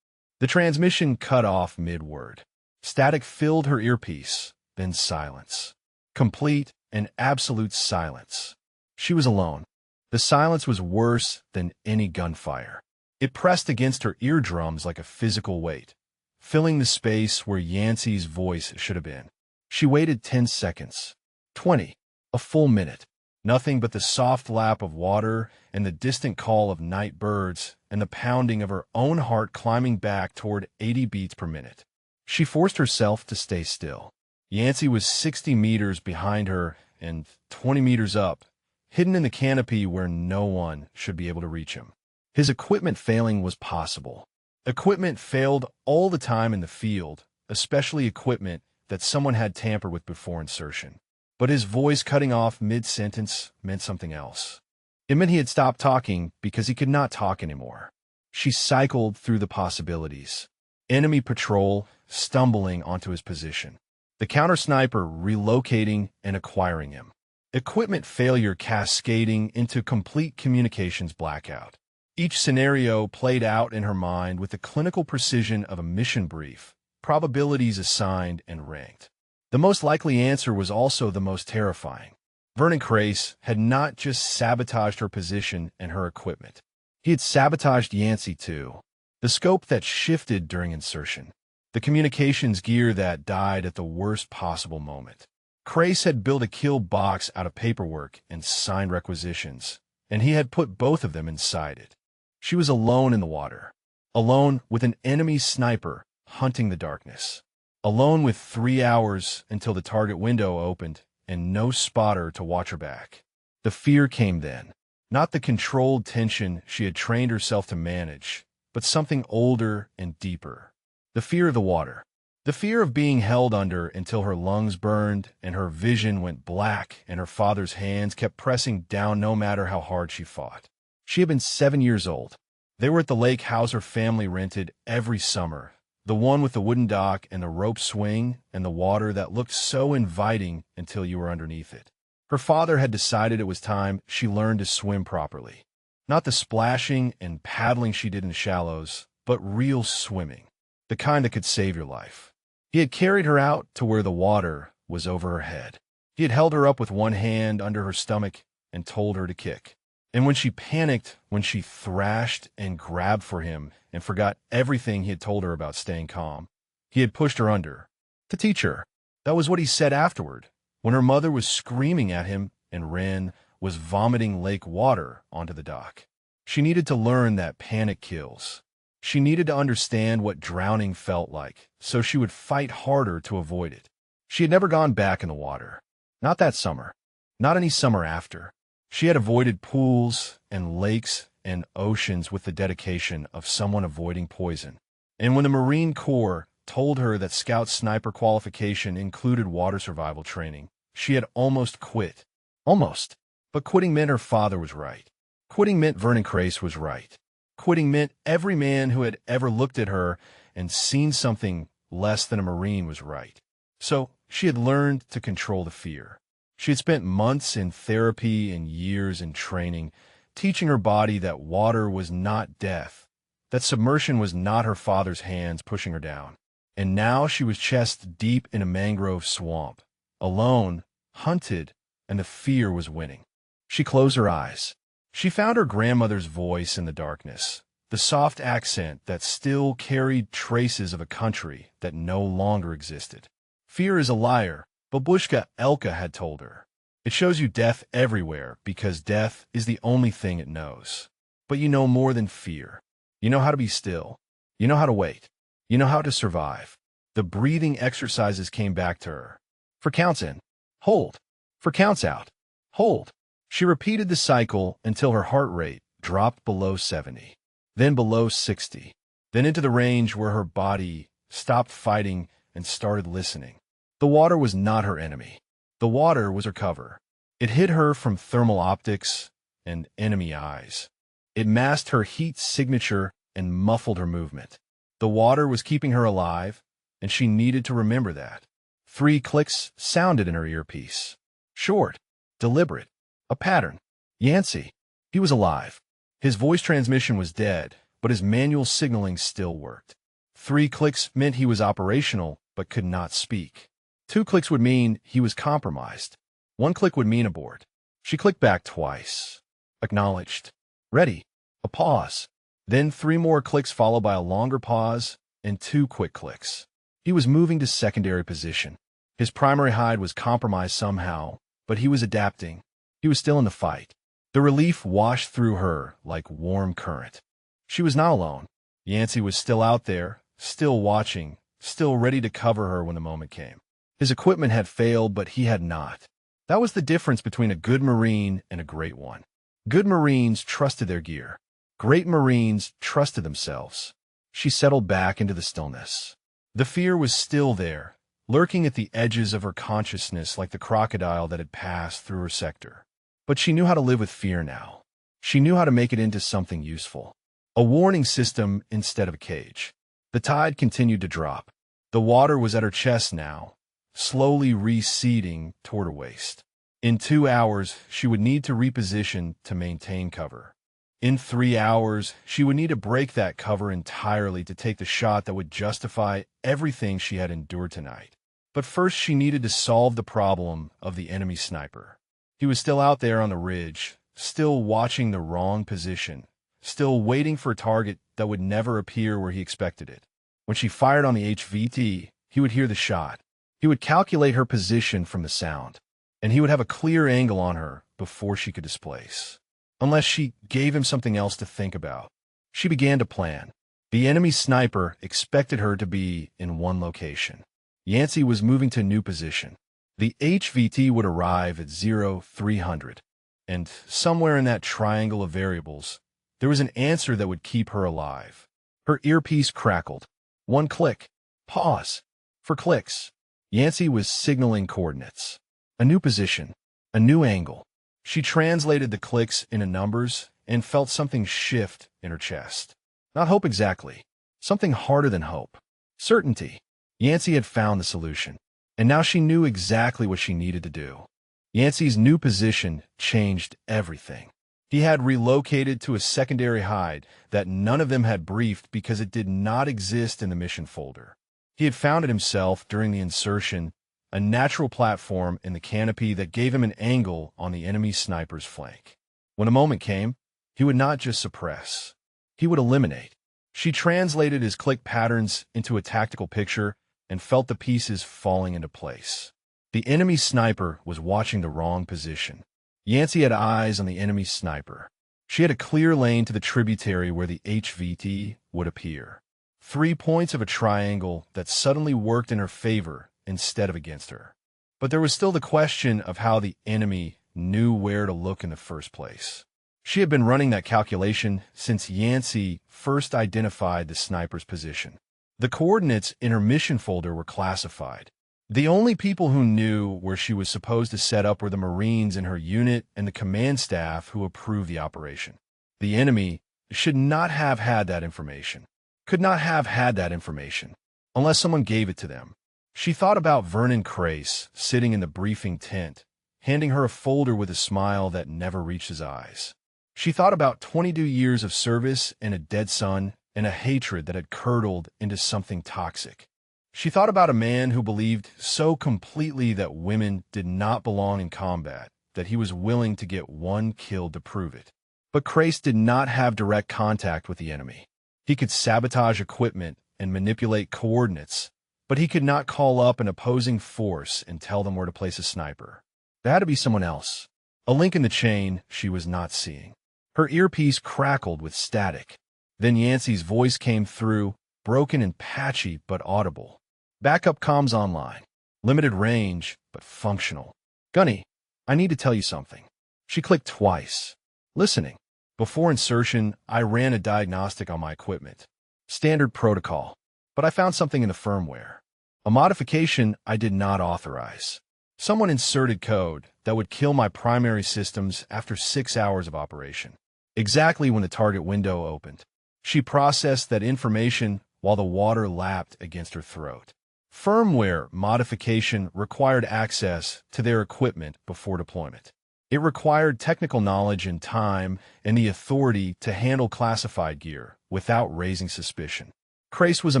The transmission cut off mid-word. Static filled her earpiece, then silence. Complete and absolute silence. She was alone. The silence was worse than any gunfire. It pressed against her eardrums like a physical weight, filling the space where Yancey's voice should have been. She waited 10 seconds. 20. A full minute. Nothing but the soft lap of water and the distant call of night birds and the pounding of her own heart climbing back toward 80 beats per minute. She forced herself to stay still. Yancey was 60 meters behind her and 20 meters up, hidden in the canopy where no one should be able to reach him. His equipment failing was possible. Equipment failed all the time in the field, especially equipment that someone had tampered with before insertion. but his voice cutting off mid-sentence meant something else. It meant he had stopped talking because he could not talk anymore. She cycled through the possibilities. Enemy patrol stumbling onto his position. The counter-sniper relocating and acquiring him. Equipment failure cascading into complete communications blackout. Each scenario played out in her mind with the clinical precision of a mission brief, probabilities assigned and ranked. The most likely answer was also the most terrifying. Vernon Crace had not just sabotaged her position and her equipment. He had sabotaged Yancey too. The scope that shifted during insertion. The communications gear that died at the worst possible moment. Crace had built a kill box out of paperwork and signed requisitions, and he had put both of them inside it. She was alone in the water. Alone with an enemy sniper hunting the darkness. Alone with 3 hours until the target window opened and no spotter to watch her back. The fear came then. Not the controlled tension she had trained herself to manage, but something older and deeper. The fear of the water. The fear of being held under until her lungs burned and her vision went black and her father's hands kept pressing down no matter how hard she fought. She had been 7 years old. They were at the lake house her family rented every summer, the one with the wooden dock and the rope swing and the water that looked so inviting until you were underneath it. Her father had decided it was time she learned to swim properly. Not the splashing and paddling she did in the shallows, but real swimming, the kind that could save your life. He had carried her out to where the water was over her head. He had held her up with one hand under her stomach and told her to kick. And when she panicked, when she thrashed and grabbed for him and forgot everything he had told her about staying calm, he had pushed her under. To teach her. That was what he said afterward, when her mother was screaming at him and Wren was vomiting lake water onto the dock. She needed to learn that panic kills. She needed to understand what drowning felt like, so she would fight harder to avoid it. She had never gone back in the water. Not that summer. Not any summer after. She had avoided pools and lakes and oceans with the dedication of someone avoiding poison. And when the Marine Corps told her that Scout Sniper qualification included water survival training, she had almost quit. Almost. But quitting meant her father was right. Quitting meant Vernon Crace was right. Quitting meant every man who had ever looked at her and seen something less than a Marine was right. So she had learned to control the fear. She had spent months in therapy and years in training, teaching her body that water was not death, that submersion was not her father's hands pushing her down. And now she was chest deep in a mangrove swamp, alone, hunted, and the fear was winning. She closed her eyes. She found her grandmother's voice in the darkness, the soft accent that still carried traces of a country that no longer existed. Fear is a liar, Babushka Elka had told her. It shows you death everywhere because death is the only thing it knows. But you know more than fear. You know how to be still. You know how to wait. You know how to survive. The breathing exercises came back to her. For counts in. Hold. For counts out. Hold. She repeated the cycle until her heart rate dropped below 70, then below 60, then into the range where her body stopped fighting and started listening. The water was not her enemy. The water was her cover. It hid her from thermal optics and enemy eyes. It masked her heat signature and muffled her movement. The water was keeping her alive, and she needed to remember that. 3 clicks sounded in her earpiece. Short, deliberate, a pattern. Yancey. He was alive. His voice transmission was dead, but his manual signaling still worked. 3 clicks meant he was operational, but could not speak. 2 clicks would mean he was compromised. 1 click would mean abort. She clicked back twice. Acknowledged. Ready. A pause. Then 3 more clicks followed by a longer pause and 2 quick clicks. He was moving to secondary position. His primary hide was compromised somehow, but he was adapting. He was still in the fight. The relief washed through her like warm current. She was not alone. Yancey was still out there, still watching, still ready to cover her when the moment came. His equipment had failed, but he had not. That was the difference between a good Marine and a great one. Good Marines trusted their gear. Great Marines trusted themselves. She settled back into the stillness. The fear was still there, lurking at the edges of her consciousness like the crocodile that had passed through her sector. But she knew how to live with fear now. She knew how to make it into something useful. A warning system instead of a cage. The tide continued to drop. The water was at her chest now, slowly receding toward her waist. In 2 hours, she would need to reposition to maintain cover. In 3 hours, she would need to break that cover entirely to take the shot that would justify everything she had endured tonight. But first, she needed to solve the problem of the enemy sniper. He was still out there on the ridge, still watching the wrong position, still waiting for a target that would never appear where he expected it. When she fired on the HVT, he would hear the shot. He would calculate her position from the sound, and he would have a clear angle on her before she could displace. Unless she gave him something else to think about. She began to plan. The enemy sniper expected her to be in one location. Yancey was moving to a new position. The HVT would arrive at 0300, and somewhere in that triangle of variables, there was an answer that would keep her alive. Her earpiece crackled. One click. Pause. For clicks. Yancey was signaling coordinates. A new position. A new angle. She translated the clicks into numbers and felt something shift in her chest. Not hope exactly. Something harder than hope. Certainty. Yancey had found the solution, and now she knew exactly what she needed to do. Yancey's new position changed everything. He had relocated to a secondary hide that none of them had briefed because it did not exist in the mission folder. He had found it himself during the insertion, a natural platform in the canopy that gave him an angle on the enemy sniper's flank. When a moment came, he would not just suppress. He would eliminate. She translated his click patterns into a tactical picture and felt the pieces falling into place. The enemy sniper was watching the wrong position. Yancey had eyes on the enemy sniper. She had a clear lane to the tributary where the HVT would appear. 3 points of a triangle that suddenly worked in her favor instead of against her. But there was still the question of how the enemy knew where to look in the first place. She had been running that calculation since Yancey first identified the sniper's position. The coordinates in her mission folder were classified. The only people who knew where she was supposed to set up were the Marines in her unit and the command staff who approved the operation. The enemy should not have had that information. Could not have had that information, unless someone gave it to them. She thought about Vernon Crace sitting in the briefing tent, handing her a folder with a smile that never reached his eyes. She thought about 22 years of service and a dead son and a hatred that had curdled into something toxic. She thought about a man who believed so completely that women did not belong in combat that he was willing to get one kill to prove it. But Crace did not have direct contact with the enemy. He could sabotage equipment and manipulate coordinates, but he could not call up an opposing force and tell them where to place a sniper. There had to be someone else. A link in the chain she was not seeing. Her earpiece crackled with static. Then Yancey's voice came through, broken and patchy but audible. Backup comms online. Limited range, but functional. Gunny, I need to tell you something. She clicked twice. Listening. Before insertion, I ran a diagnostic on my equipment. Standard protocol. But I found something in the firmware. A modification I did not authorize. Someone inserted code that would kill my primary systems after 6 hours of operation. Exactly when the target window opened. She processed that information while the water lapped against her throat. Firmware modification required access to their equipment before deployment. It required technical knowledge and time and the authority to handle classified gear without raising suspicion. Crace was a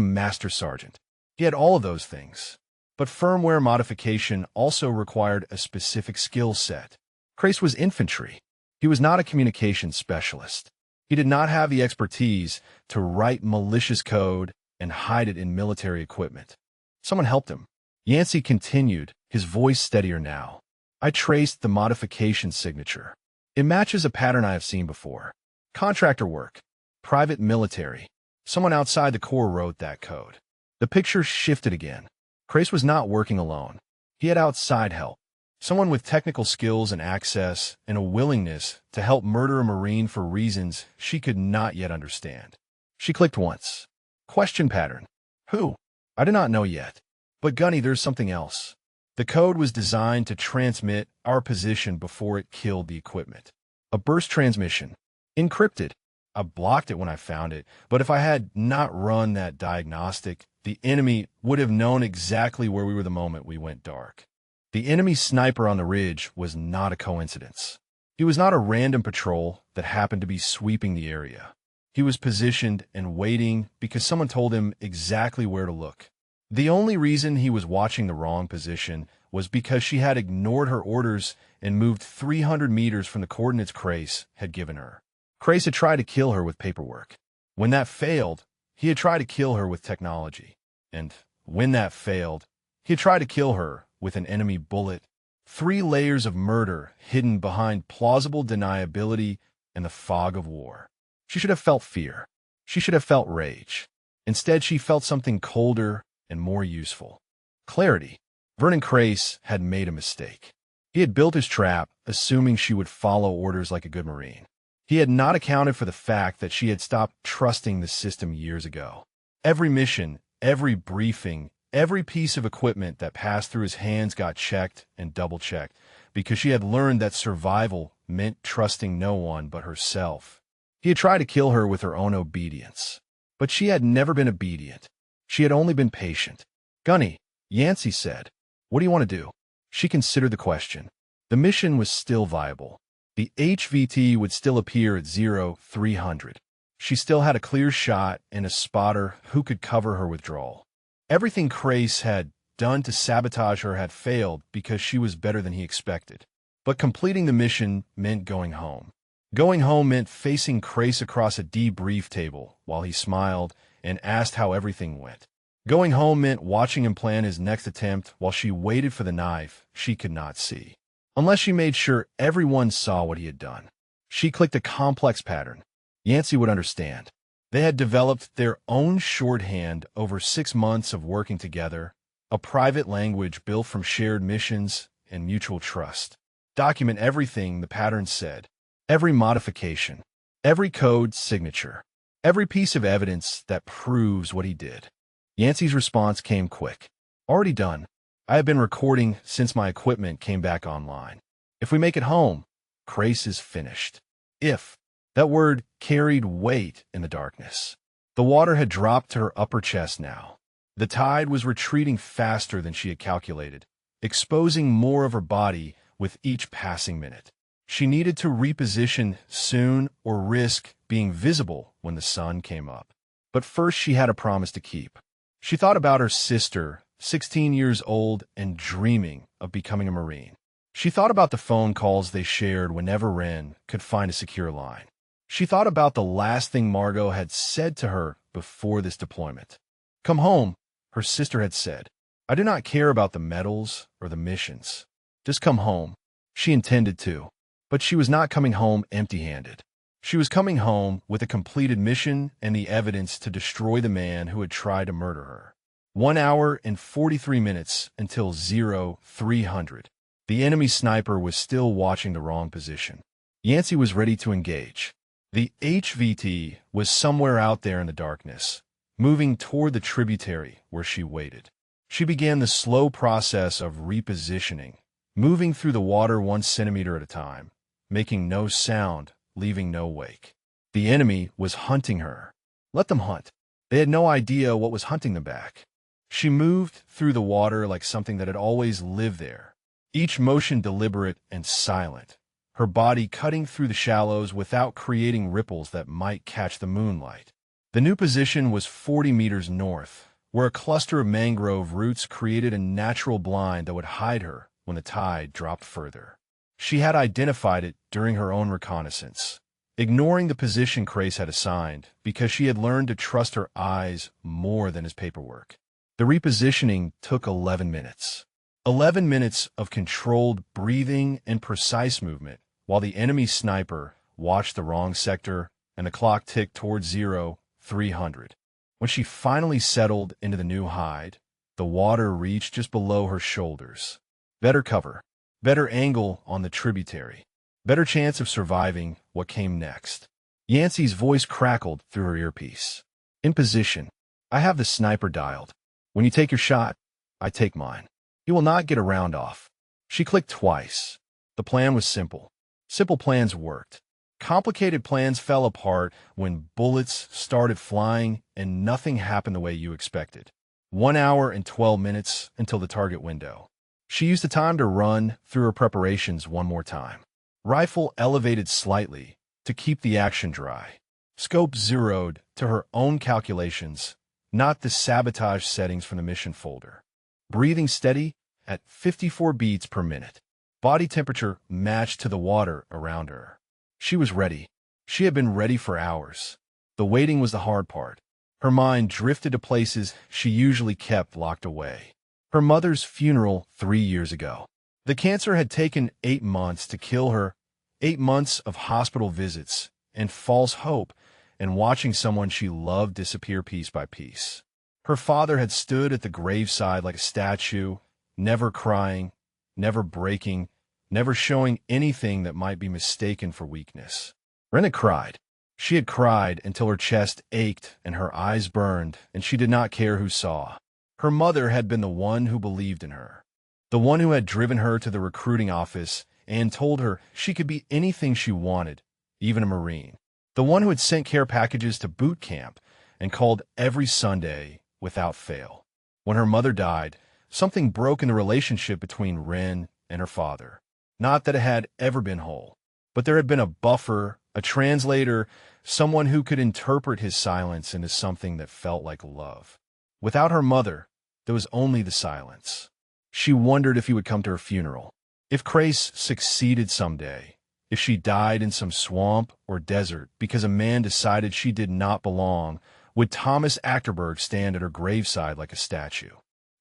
master sergeant. He had all of those things. But firmware modification also required a specific skill set. Crace was infantry. He was not a communications specialist. He did not have the expertise to write malicious code and hide it in military equipment. Someone helped him. Yancey continued, his voice steadier now. I traced the modification signature. It matches a pattern I have seen before. Contractor work. Private military. Someone outside the Corps wrote that code. The picture shifted again. Crace was not working alone. He had outside help. Someone with technical skills and access and a willingness to help murder a Marine for reasons she could not yet understand. She clicked once. Question pattern. Who? I do not know yet. But Gunny, there's something else. The code was designed to transmit our position before it killed the equipment. A burst transmission. Encrypted. I blocked it when I found it, but if I had not run that diagnostic, the enemy would have known exactly where we were the moment we went dark. The enemy sniper on the ridge was not a coincidence. He was not a random patrol that happened to be sweeping the area. He was positioned and waiting because someone told him exactly where to look. The only reason he was watching the wrong position was because she had ignored her orders and moved 300 meters from the coordinates Crace had given her. Crace had tried to kill her with paperwork. When that failed, he had tried to kill her with technology. And when that failed, he had tried to kill her with an enemy bullet. 3 layers of murder hidden behind plausible deniability and the fog of war. She should have felt fear. She should have felt rage. Instead, she felt something colder and more useful. Clarity. Vernon Crace had made a mistake. He had built his trap, assuming she would follow orders like a good Marine. He had not accounted for the fact that she had stopped trusting the system years ago. Every mission, every briefing, every piece of equipment that passed through his hands got checked and double-checked because she had learned that survival meant trusting no one but herself. He had tried to kill her with her own obedience, but she had never been obedient. She had only been patient. Gunny, Yancey said, what do you want to do? She considered the question. The mission was still viable. The HVT would still appear at 0300. She still had a clear shot and a spotter who could cover her withdrawal. Everything Crace had done to sabotage her had failed because she was better than he expected. But completing the mission meant going home. Going home meant facing Crace across a debrief table while he smiled and asked how everything went. Going home meant watching him plan his next attempt while she waited for the knife she could not see. Unless she made sure everyone saw what he had done. She clicked a complex pattern. Yancey would understand. They had developed their own shorthand over 6 months of working together, a private language built from shared missions and mutual trust. Document everything the pattern said, every modification, every code signature, every piece of evidence that proves what he did. Yancey's response came quick. Already done. I have been recording since my equipment came back online. If we make it home, Crace is finished. If. That word carried weight in the darkness. The water had dropped to her upper chest now. The tide was retreating faster than she had calculated, exposing more of her body with each passing minute. She needed to reposition soon or risk being visible when the sun came up. But first she had a promise to keep. She thought about her sister, 16 years old and dreaming of becoming a Marine. She thought about the phone calls they shared whenever Wren could find a secure line. She thought about the last thing Margot had said to her before this deployment. Come home, her sister had said. I do not care about the medals or the missions. Just come home. She intended to. But she was not coming home empty-handed. She was coming home with a completed mission and the evidence to destroy the man who had tried to murder her. 1 hour and 43 minutes until 0300. The enemy sniper was still watching the wrong position. Yancey was ready to engage. The HVT was somewhere out there in the darkness, moving toward the tributary where she waited. She began the slow process of repositioning, moving through the water 1 centimeter at a time, making no sound, leaving no wake. The enemy was hunting her. Let them hunt. They had no idea what was hunting them back. She moved through the water like something that had always lived there, each motion deliberate and silent, her body cutting through the shallows without creating ripples that might catch the moonlight. The new position was 40 meters north, where a cluster of mangrove roots created a natural blind that would hide her when the tide dropped further. She had identified it during her own reconnaissance, ignoring the position Crace had assigned because she had learned to trust her eyes more than his paperwork. The repositioning took 11 minutes. 11 minutes of controlled breathing and precise movement while the enemy sniper watched the wrong sector and the clock ticked towards 0300. When she finally settled into the new hide, the water reached just below her shoulders. Better cover, better angle on the tributary, better chance of surviving what came next. Yancey's voice crackled through her earpiece. In position. I have the sniper dialed. When you take your shot, I take mine. You will not get a round off. She clicked twice. The plan was simple. Simple plans worked. Complicated plans fell apart when bullets started flying and nothing happened the way you expected. 1 hour and 12 minutes until the target window. She used the time to run through her preparations one more time. Rifle elevated slightly to keep the action dry. Scope zeroed to her own calculations, not the sabotage settings from the mission folder. Breathing steady at 54 beats per minute. Body temperature matched to the water around her. She was ready. She had been ready for hours. The waiting was the hard part. Her mind drifted to places she usually kept locked away. Her mother's funeral 3 years ago. The cancer had taken 8 months to kill her, 8 months of hospital visits and false hope, and watching someone she loved disappear piece by piece. Her father had stood at the graveside like a statue, never crying, never breaking, never showing anything that might be mistaken for weakness. Ren had cried. She had cried until her chest ached and her eyes burned, and she did not care who saw. Her mother had been the one who believed in her, the one who had driven her to the recruiting office and told her she could be anything she wanted, even a Marine, the one who had sent care packages to boot camp and called every Sunday without fail. When her mother died, something broke in the relationship between Ren and her father. Not that it had ever been whole, but there had been a buffer, a translator, someone who could interpret his silence into something that felt like love. Without her mother, there was only the silence. She wondered if he would come to her funeral, if Grace succeeded someday, if she died in some swamp or desert because a man decided she did not belong. Would Thomas Achterberg stand at her graveside like a statue?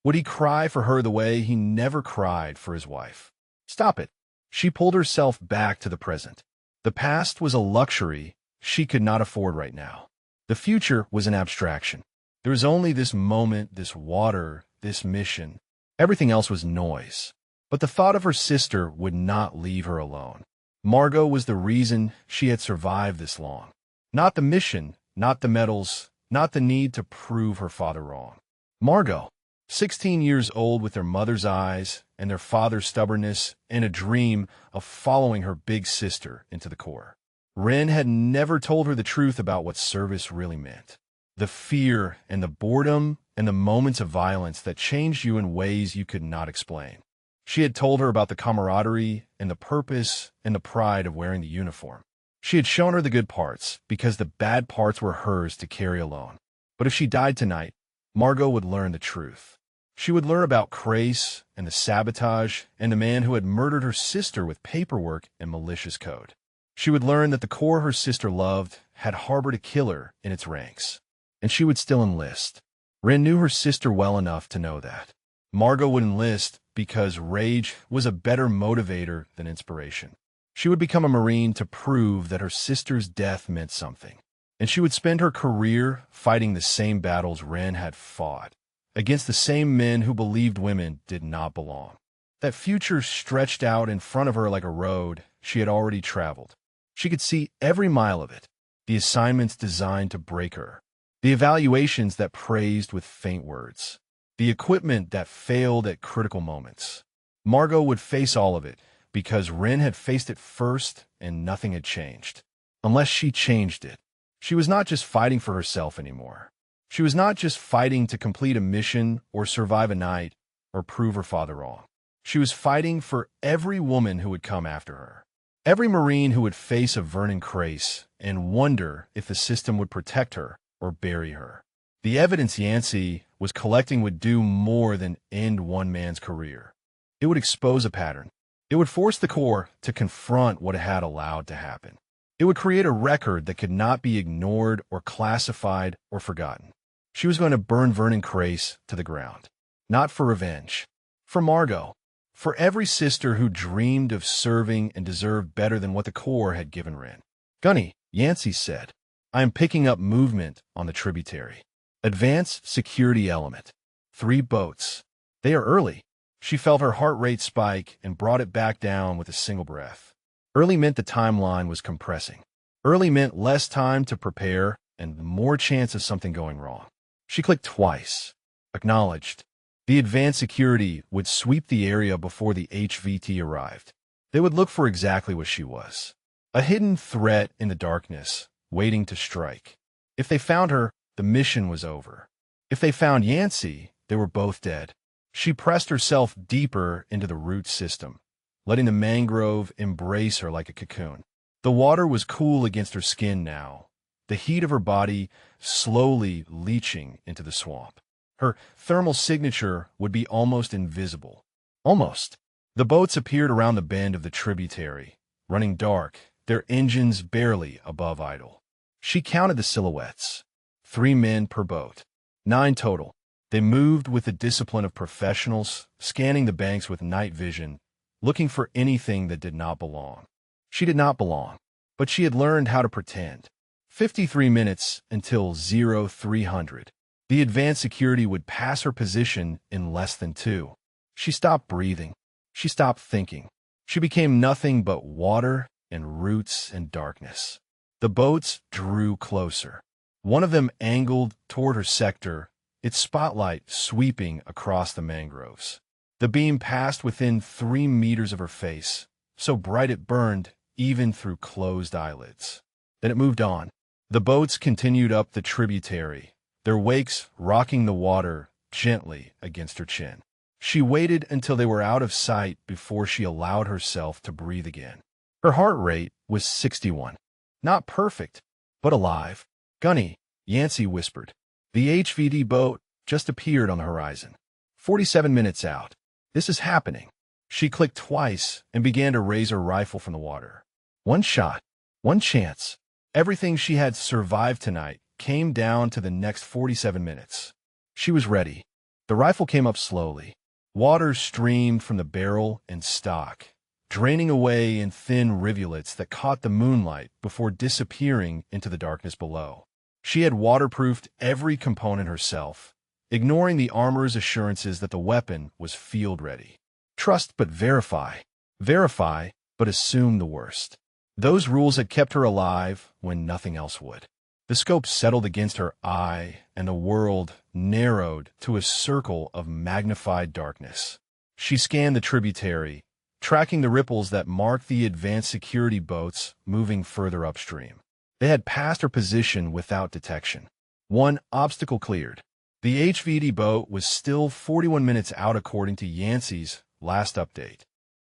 Would he cry for her the way he never cried for his wife? Stop it. She pulled herself back to the present. The past was a luxury she could not afford right now. The future was an abstraction. There was only this moment, this water, this mission. Everything else was noise. But the thought of her sister would not leave her alone. Margot was the reason she had survived this long. Not the mission, not the medals, not the need to prove her father wrong. Margot, 16 years old with their mother's eyes and their father's stubbornness and a dream of following her big sister into the Corps. Ren had never told her the truth about what service really meant. The fear and the boredom and the moments of violence that changed you in ways you could not explain. She had told her about the camaraderie and the purpose and the pride of wearing the uniform. She had shown her the good parts because the bad parts were hers to carry alone. But if she died tonight, Margot would learn the truth. She would learn about Grace and the sabotage and the man who had murdered her sister with paperwork and malicious code. She would learn that the Corps her sister loved had harbored a killer in its ranks. And she would still enlist. Ren knew her sister well enough to know that. Margot would enlist because rage was a better motivator than inspiration. She would become a Marine to prove that her sister's death meant something. And she would spend her career fighting the same battles Ren had fought, against the same men who believed women did not belong. That future stretched out in front of her like a road she had already traveled. She could see every mile of it, the assignments designed to break her, the evaluations that praised with faint words, the equipment that failed at critical moments. Margot would face all of it, because Ren had faced it first and nothing had changed. Unless she changed it. She was not just fighting for herself anymore. She was not just fighting to complete a mission or survive a night or prove her father wrong. She was fighting for every woman who would come after her. Every Marine who would face a Vernon Grace and wonder if the system would protect her or bury her. The evidence Yancey was collecting would do more than end one man's career. It would expose a pattern. It would force the Corps to confront what it had allowed to happen. It would create a record that could not be ignored or classified or forgotten. She was going to burn Vernon Grace to the ground. Not for revenge. For Margot. For every sister who dreamed of serving and deserved better than what the Corps had given Ren. Gunny, Yancey said, I am picking up movement on the tributary. Advanced security element. 3 boats. They are early. She felt her heart rate spike and brought it back down with a single breath. Early meant the timeline was compressing. Early meant less time to prepare and more chance of something going wrong. She clicked twice. Acknowledged. The advanced security would sweep the area before the HVT arrived. They would look for exactly what she was. A hidden threat in the darkness, waiting to strike. If they found her, the mission was over. If they found Yancey, they were both dead. She pressed herself deeper into the root system, letting the mangrove embrace her like a cocoon. The water was cool against her skin now, the heat of her body slowly leaching into the swamp. Her thermal signature would be almost invisible. Almost. The boats appeared around the bend of the tributary, running dark, their engines barely above idle. She counted the silhouettes. 3 men per boat. 9 total. They moved with the discipline of professionals, scanning the banks with night vision, looking for anything that did not belong. She did not belong, but she had learned how to pretend. 53 minutes until 0300. The advanced security would pass her position in less than 2. She stopped breathing. She stopped thinking. She became nothing but water and roots and darkness. The boats drew closer. One of them angled toward her sector, its spotlight sweeping across the mangroves. The beam passed within 3 meters of her face, so bright it burned even through closed eyelids. Then it moved on. The boats continued up the tributary, their wakes rocking the water gently against her chin. She waited until they were out of sight before she allowed herself to breathe again. Her heart rate was 61. Not perfect, but alive. "Gunny," Yancey whispered. The HVD boat just appeared on the horizon. 47 minutes out. This is happening. She clicked twice and began to raise her rifle from the water. One shot. One chance. Everything she had survived tonight came down to the next 47 minutes. She was ready. The rifle came up slowly. Water streamed from the barrel and stock, draining away in thin rivulets that caught the moonlight before disappearing into the darkness below. She had waterproofed every component herself, ignoring the armor's assurances that the weapon was field-ready. Trust but verify. Verify but assume the worst. Those rules had kept her alive when nothing else would. The scope settled against her eye, and the world narrowed to a circle of magnified darkness. She scanned the tributary, tracking the ripples that marked the advanced security boats moving further upstream. They had passed her position without detection. One obstacle cleared. The HVD boat was still 41 minutes out according to Yancey's last update.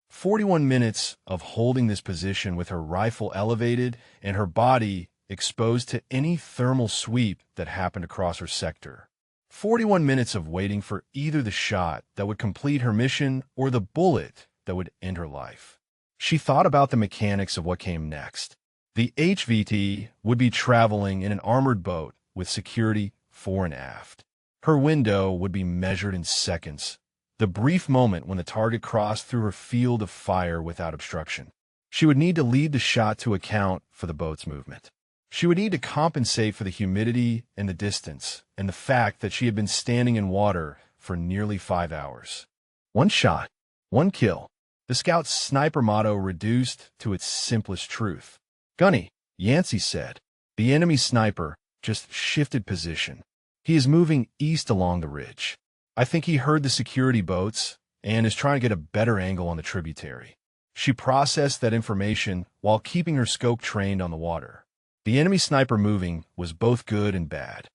41 minutes of holding this position with her rifle elevated and her body exposed to any thermal sweep that happened across her sector. 41 minutes of waiting for either the shot that would complete her mission or the bullet that would end her life. She thought about the mechanics of what came next. The HVT would be traveling in an armored boat with security fore and aft. Her window would be measured in seconds, the brief moment when the target crossed through her field of fire without obstruction. She would need to lead the shot to account for the boat's movement. She would need to compensate for the humidity and the distance and the fact that she had been standing in water for nearly 5 hours. One shot, one kill. The scout's sniper motto reduced to its simplest truth. "Gunny," Yancey said. The enemy sniper just shifted position. He is moving east along the ridge. I think he heard the security boats and is trying to get a better angle on the tributary. She processed that information while keeping her scope trained on the water. The enemy sniper moving was both good and bad.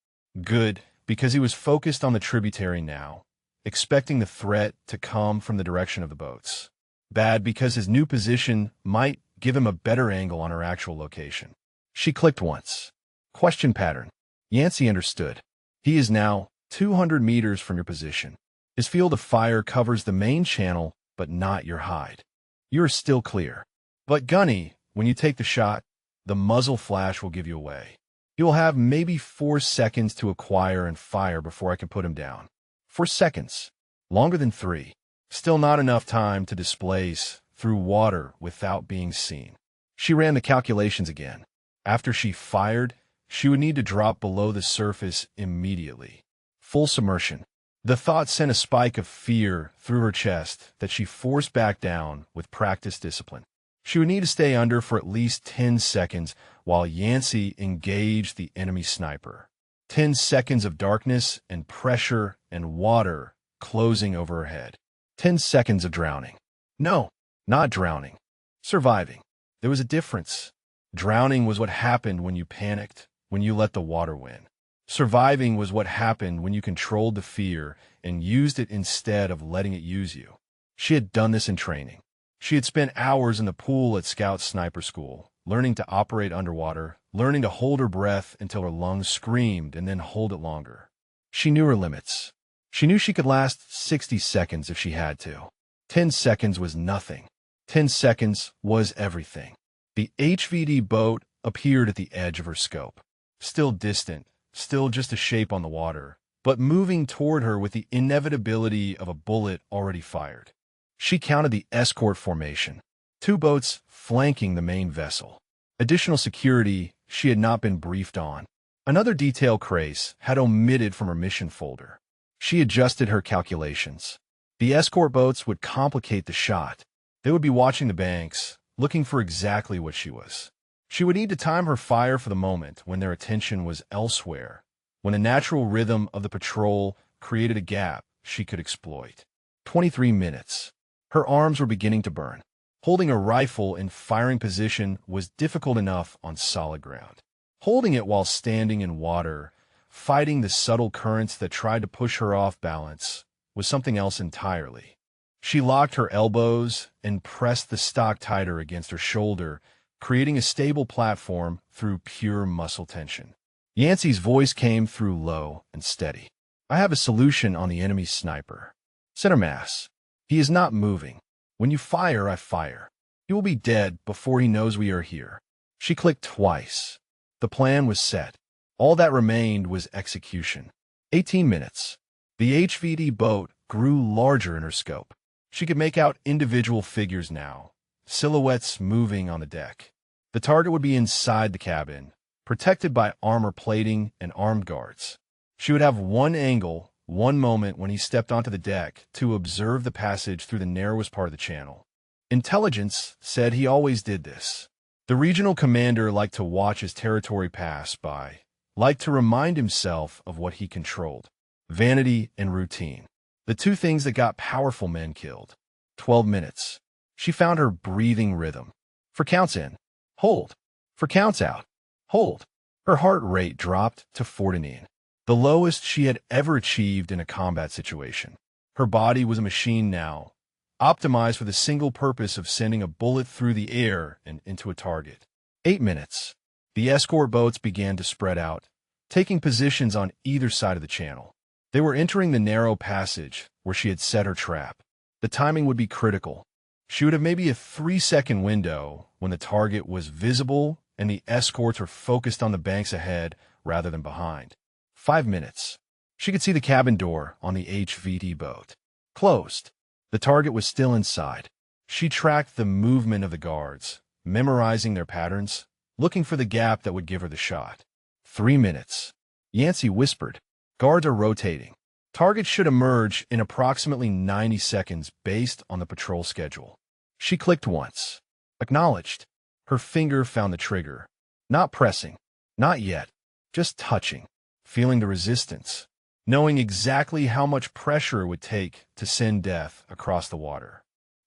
Good, because he was focused on the tributary now, expecting the threat to come from the direction of the boats. Bad, because his new position might give him a better angle on her actual location. She clicked once. Question pattern. Yancey understood. He is now 200 meters from your position. His field of fire covers the main channel, but not your hide. You are still clear. But Gunny, when you take the shot, the muzzle flash will give you away. He will have maybe 4 seconds to acquire and fire before I can put him down. 4 seconds. Longer than 3. Still not enough time to displace through water without being seen. She ran the calculations again. After she fired, she would need to drop below the surface immediately. Full submersion. The thought sent a spike of fear through her chest that she forced back down with practiced discipline. She would need to stay under for at least 10 seconds while Yancey engaged the enemy sniper. 10 seconds of darkness and pressure and water closing over her head. 10 seconds of drowning. No, not drowning. Surviving. There was a difference. Drowning was what happened when you panicked, when you let the water win. Surviving was what happened when you controlled the fear and used it instead of letting it use you. She had done this in training. She had spent hours in the pool at Scout Sniper School, learning to operate underwater, learning to hold her breath until her lungs screamed and then hold it longer. She knew her limits. She knew she could last 60 seconds if she had to. 10 seconds was nothing. 10 seconds was everything. The HVD boat appeared at the edge of her scope. Still distant, still just a shape on the water, but moving toward her with the inevitability of a bullet already fired. She counted the escort formation. 2 boats flanking the main vessel. Additional security she had not been briefed on. Another detail Crace had omitted from her mission folder. She adjusted her calculations. The escort boats would complicate the shot. They would be watching the banks, looking for exactly what she was. She would need to time her fire for the moment when their attention was elsewhere, when the natural rhythm of the patrol created a gap she could exploit. 23 minutes. Her arms were beginning to burn. Holding a rifle in firing position was difficult enough on solid ground. Holding it while standing in water, fighting the subtle currents that tried to push her off balance, was something else entirely. She locked her elbows and pressed the stock tighter against her shoulder, creating a stable platform through pure muscle tension. Yancey's voice came through low and steady. I have a solution on the enemy sniper. Center mass. He is not moving. When you fire, I fire. He will be dead before he knows we are here. She clicked twice. The plan was set. All that remained was execution. 18 minutes. The HVD boat grew larger in her scope. She could make out individual figures now, silhouettes moving on the deck. The target would be inside the cabin, protected by armor plating and armed guards. She would have one angle, one moment when he stepped onto the deck to observe the passage through the narrowest part of the channel. Intelligence said he always did this. The regional commander liked to watch his territory pass by, liked to remind himself of what he controlled. Vanity and routine. The 2 things that got powerful men killed. 12 minutes. She found her breathing rhythm. For counts in. Hold. For counts out. Hold. Her heart rate dropped to 49, the lowest she had ever achieved in a combat situation. Her body was a machine now, optimized for the single purpose of sending a bullet through the air and into a target. 8 minutes. The escort boats began to spread out, taking positions on either side of the channel. They were entering the narrow passage where she had set her trap. The timing would be critical. She would have maybe a 3-second window when the target was visible and the escorts were focused on the banks ahead rather than behind. 5 minutes. She could see the cabin door on the HVD boat. Closed. The target was still inside. She tracked the movement of the guards, memorizing their patterns, looking for the gap that would give her the shot. 3 minutes. Yancey whispered, "Guards are rotating. Targets should emerge in approximately 90 seconds based on the patrol schedule." She clicked once. Acknowledged. Her finger found the trigger. Not pressing. Not yet. Just touching. Feeling the resistance. Knowing exactly how much pressure it would take to send death across the water.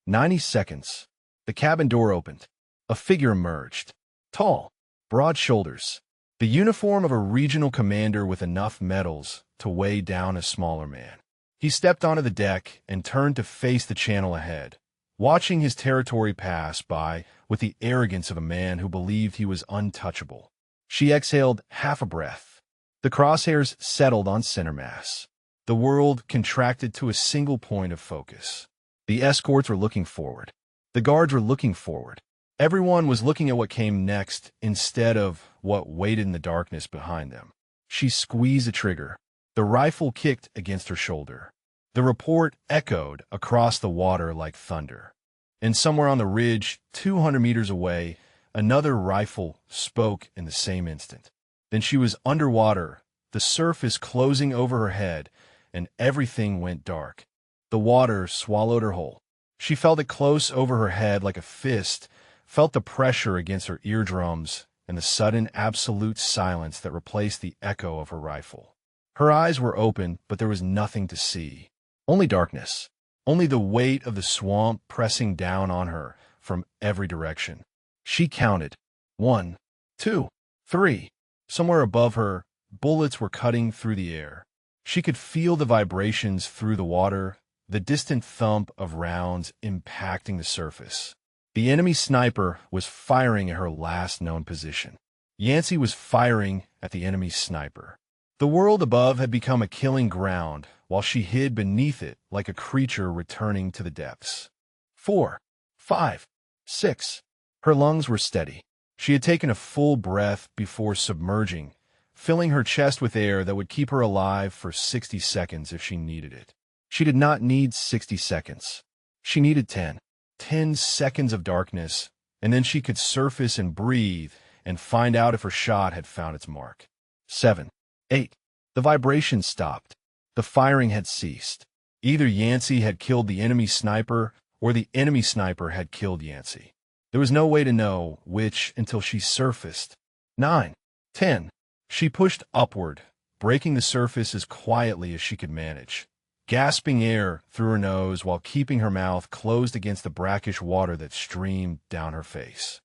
90 seconds. The cabin door opened. A figure emerged. Tall. Broad shoulders. The uniform of a regional commander with enough medals to weigh down a smaller man. He stepped onto the deck and turned to face the channel ahead, watching his territory pass by with the arrogance of a man who believed he was untouchable. She exhaled half a breath. The crosshairs settled on center mass. The world contracted to a single point of focus. The escorts were looking forward. The guards were looking forward. Everyone was looking at what came next instead of what waited in the darkness behind them. She squeezed the trigger. The rifle kicked against her shoulder. The report echoed across the water like thunder. And somewhere on the ridge, 200 meters away, another rifle spoke in the same instant. Then she was underwater, the surface closing over her head, and everything went dark. The water swallowed her whole. She felt it close over her head like a fist, felt the pressure against her eardrums, and the sudden absolute silence that replaced the echo of her rifle. Her eyes were open, but there was nothing to see. Only darkness. Only the weight of the swamp pressing down on her from every direction. She counted. 1, 2, 3. Somewhere above her, bullets were cutting through the air. She could feel the vibrations through the water, the distant thump of rounds impacting the surface. The enemy sniper was firing at her last known position. Yancey was firing at the enemy sniper. The world above had become a killing ground, while she hid beneath it like a creature returning to the depths. 4, 5, 6. Her lungs were steady. She had taken a full breath before submerging, filling her chest with air that would keep her alive for 60 seconds if she needed it. She did not need 60 seconds. She needed 10. 10 seconds of darkness, and then she could surface and breathe and find out if her shot had found its mark. 7, 8. The vibration stopped. The firing had ceased. Either Yancey had killed the enemy sniper or the enemy sniper had killed Yancey. There was no way to know which until she surfaced. 9, 10. She pushed upward, breaking the surface as quietly as she could manage, gasping air through her nose while keeping her mouth closed against the brackish water that streamed down her face.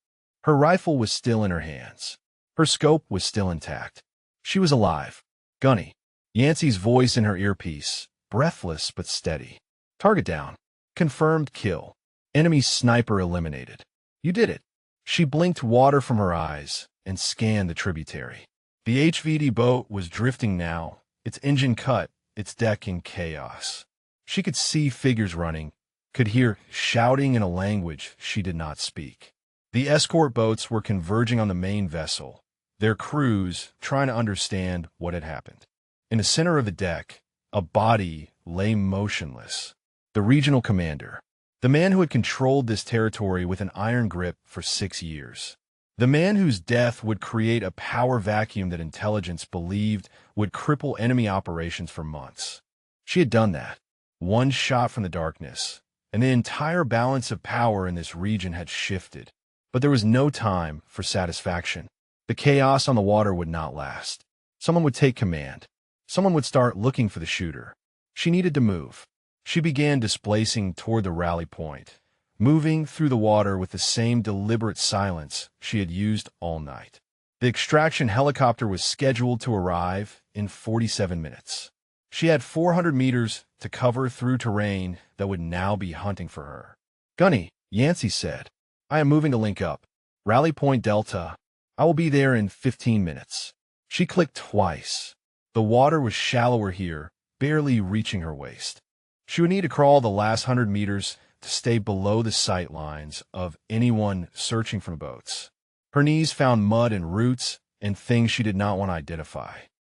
Her rifle was still in her hands. Her scope was still intact. She was alive. Gunny. Yancey's voice in her earpiece, breathless but steady. Target down. Confirmed kill. Enemy sniper eliminated. You did it. She blinked water from her eyes and scanned the tributary. The HVD boat was drifting now, its engine cut, its deck in chaos. She could see figures running, could hear shouting in a language she did not speak. The escort boats were converging on the main vessel, their crews trying to understand what had happened. In the center of the deck, a body lay motionless. The regional commander, the man who had controlled this territory with an iron grip for 6 years. The man whose death would create a power vacuum that intelligence believed would cripple enemy operations for months. She had done that. One shot from the darkness, and the entire balance of power in this region had shifted. But there was no time for satisfaction. The chaos on the water would not last. Someone would take command. Someone would start looking for the shooter. She needed to move. She began displacing toward the rally point, moving through the water with the same deliberate silence she had used all night. The extraction helicopter was scheduled to arrive in 47 minutes. She had 400 meters to cover through terrain that would now be hunting for her. Gunny, Yancey said, I am moving to link up. Rally point Delta. I will be there in 15 minutes. She clicked twice. The water was shallower here, barely reaching her waist. She would need to crawl the last 100 meters to stay below the sight lines of anyone searching for boats. Her knees found mud and roots and things she did not want to identify.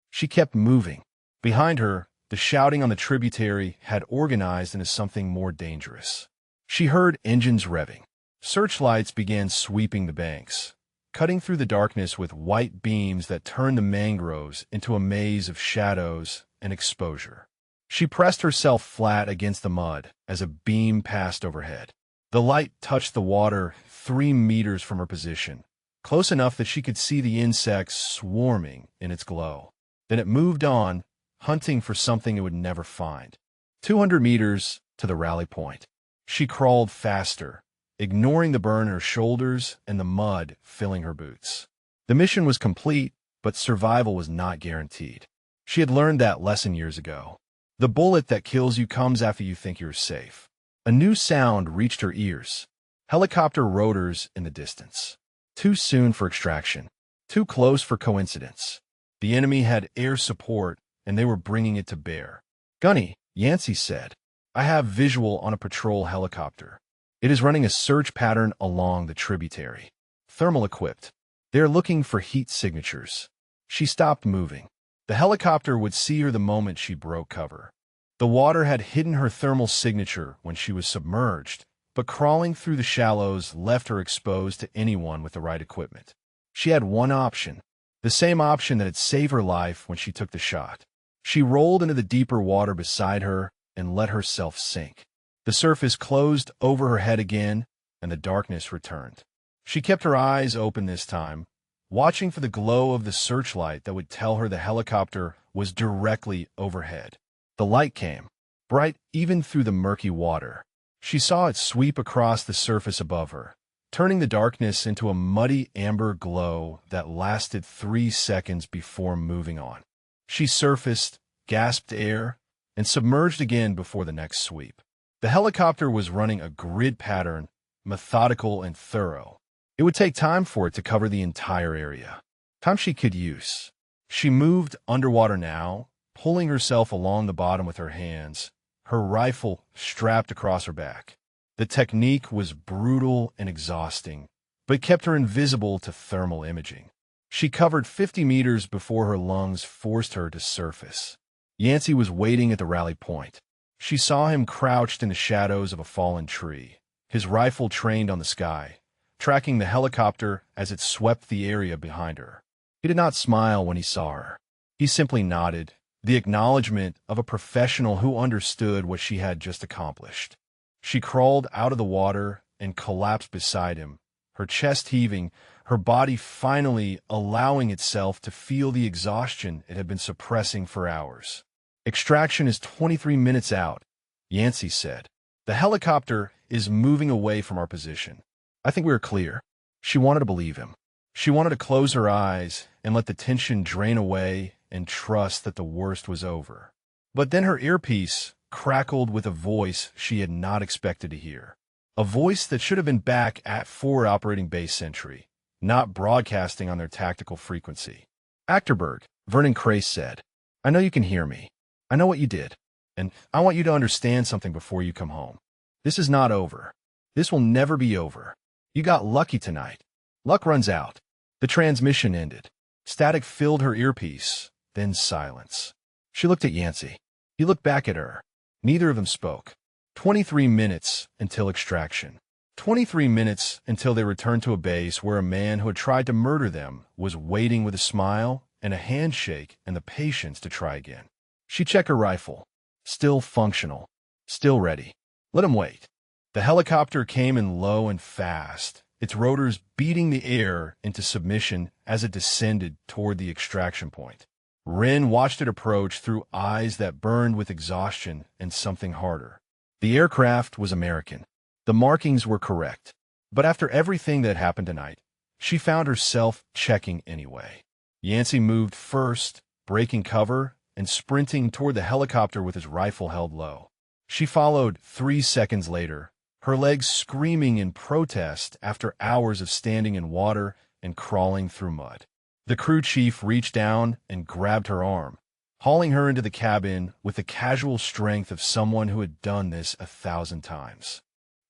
She kept moving. Behind her, the shouting on the tributary had organized into something more dangerous. She heard engines revving. Searchlights began sweeping the banks, cutting through the darkness with white beams that turned the mangroves into a maze of shadows and exposure. She pressed herself flat against the mud as a beam passed overhead. The light touched the water 3 meters from her position, close enough that she could see the insects swarming in its glow. Then it moved on, hunting for something it would never find. 200 meters to the rally point. She crawled faster, ignoring the burn in her shoulders and the mud filling her boots. The mission was complete, but survival was not guaranteed. She had learned that lesson years ago. The bullet that kills you comes after you think you're safe. A new sound reached her ears. Helicopter rotors in the distance. Too soon for extraction. Too close for coincidence. The enemy had air support, and they were bringing it to bear. Gunny, Yancey said, I have visual on a patrol helicopter. It is running a search pattern along the tributary. Thermal equipped. They are looking for heat signatures. She stopped moving. The helicopter would see her the moment she broke cover. The water had hidden her thermal signature when she was submerged, but crawling through the shallows left her exposed to anyone with the right equipment. She had one option, the same option that had saved her life when she took the shot. She rolled into the deeper water beside her and let herself sink. The surface closed over her head again, and the darkness returned. She kept her eyes open this time, watching for the glow of the searchlight that would tell her the helicopter was directly overhead. The light came. bright even through the murky water. She saw it sweep across the surface above her, turning the darkness into a muddy amber glow that lasted 3 seconds before moving on. She surfaced, gasped air, and submerged again before the next sweep. The helicopter was running a grid pattern, methodical and thorough. It would take time for it to cover the entire area. Time she could use. She moved underwater now, pulling herself along the bottom with her hands, her rifle strapped across her back. The technique was brutal and exhausting, but kept her invisible to thermal imaging. She covered 50 meters before her lungs forced her to surface. Yancey was waiting at the rally point. She saw him crouched in the shadows of a fallen tree, his rifle trained on the sky, tracking the helicopter as it swept the area behind her. He did not smile when he saw her. He simply nodded, the acknowledgement of a professional who understood what she had just accomplished. She crawled out of the water and collapsed beside him, her chest heaving, her body finally allowing itself to feel the exhaustion it had been suppressing for hours. "Extraction is 23 minutes out," Yancey said. "The helicopter is moving away from our position. I think we are clear." She wanted to believe him. She wanted to close her eyes and let the tension drain away and trust that the worst was over. But then her earpiece crackled with a voice she had not expected to hear. A voice that should have been back at forward operating base Sentry, not broadcasting on their tactical frequency. "Achterberg," Vernon Crace said, "I know you can hear me. I know what you did, and I want you to understand something before you come home. This is not over. This will never be over. You got lucky tonight. Luck runs out." The transmission ended. Static filled her earpiece, then silence. She looked at Yancey. He looked back at her. Neither of them spoke. 23 minutes until extraction. 23 minutes until they returned to a base where a man who had tried to murder them was waiting with a smile and a handshake and the patience to try again. She checked her rifle. Still functional. Still ready. Let him wait. The helicopter came in low and fast, its rotors beating the air into submission as it descended toward the extraction point. Wren watched it approach through eyes that burned with exhaustion and something harder. The aircraft was American. The markings were correct. But after everything that happened tonight, she found herself checking anyway. Yancey moved first, breaking cover and sprinting toward the helicopter with his rifle held low. She followed 3 seconds later, her legs screaming in protest after hours of standing in water and crawling through mud. The crew chief reached down and grabbed her arm, hauling her into the cabin with the casual strength of someone who had done this 1,000 times.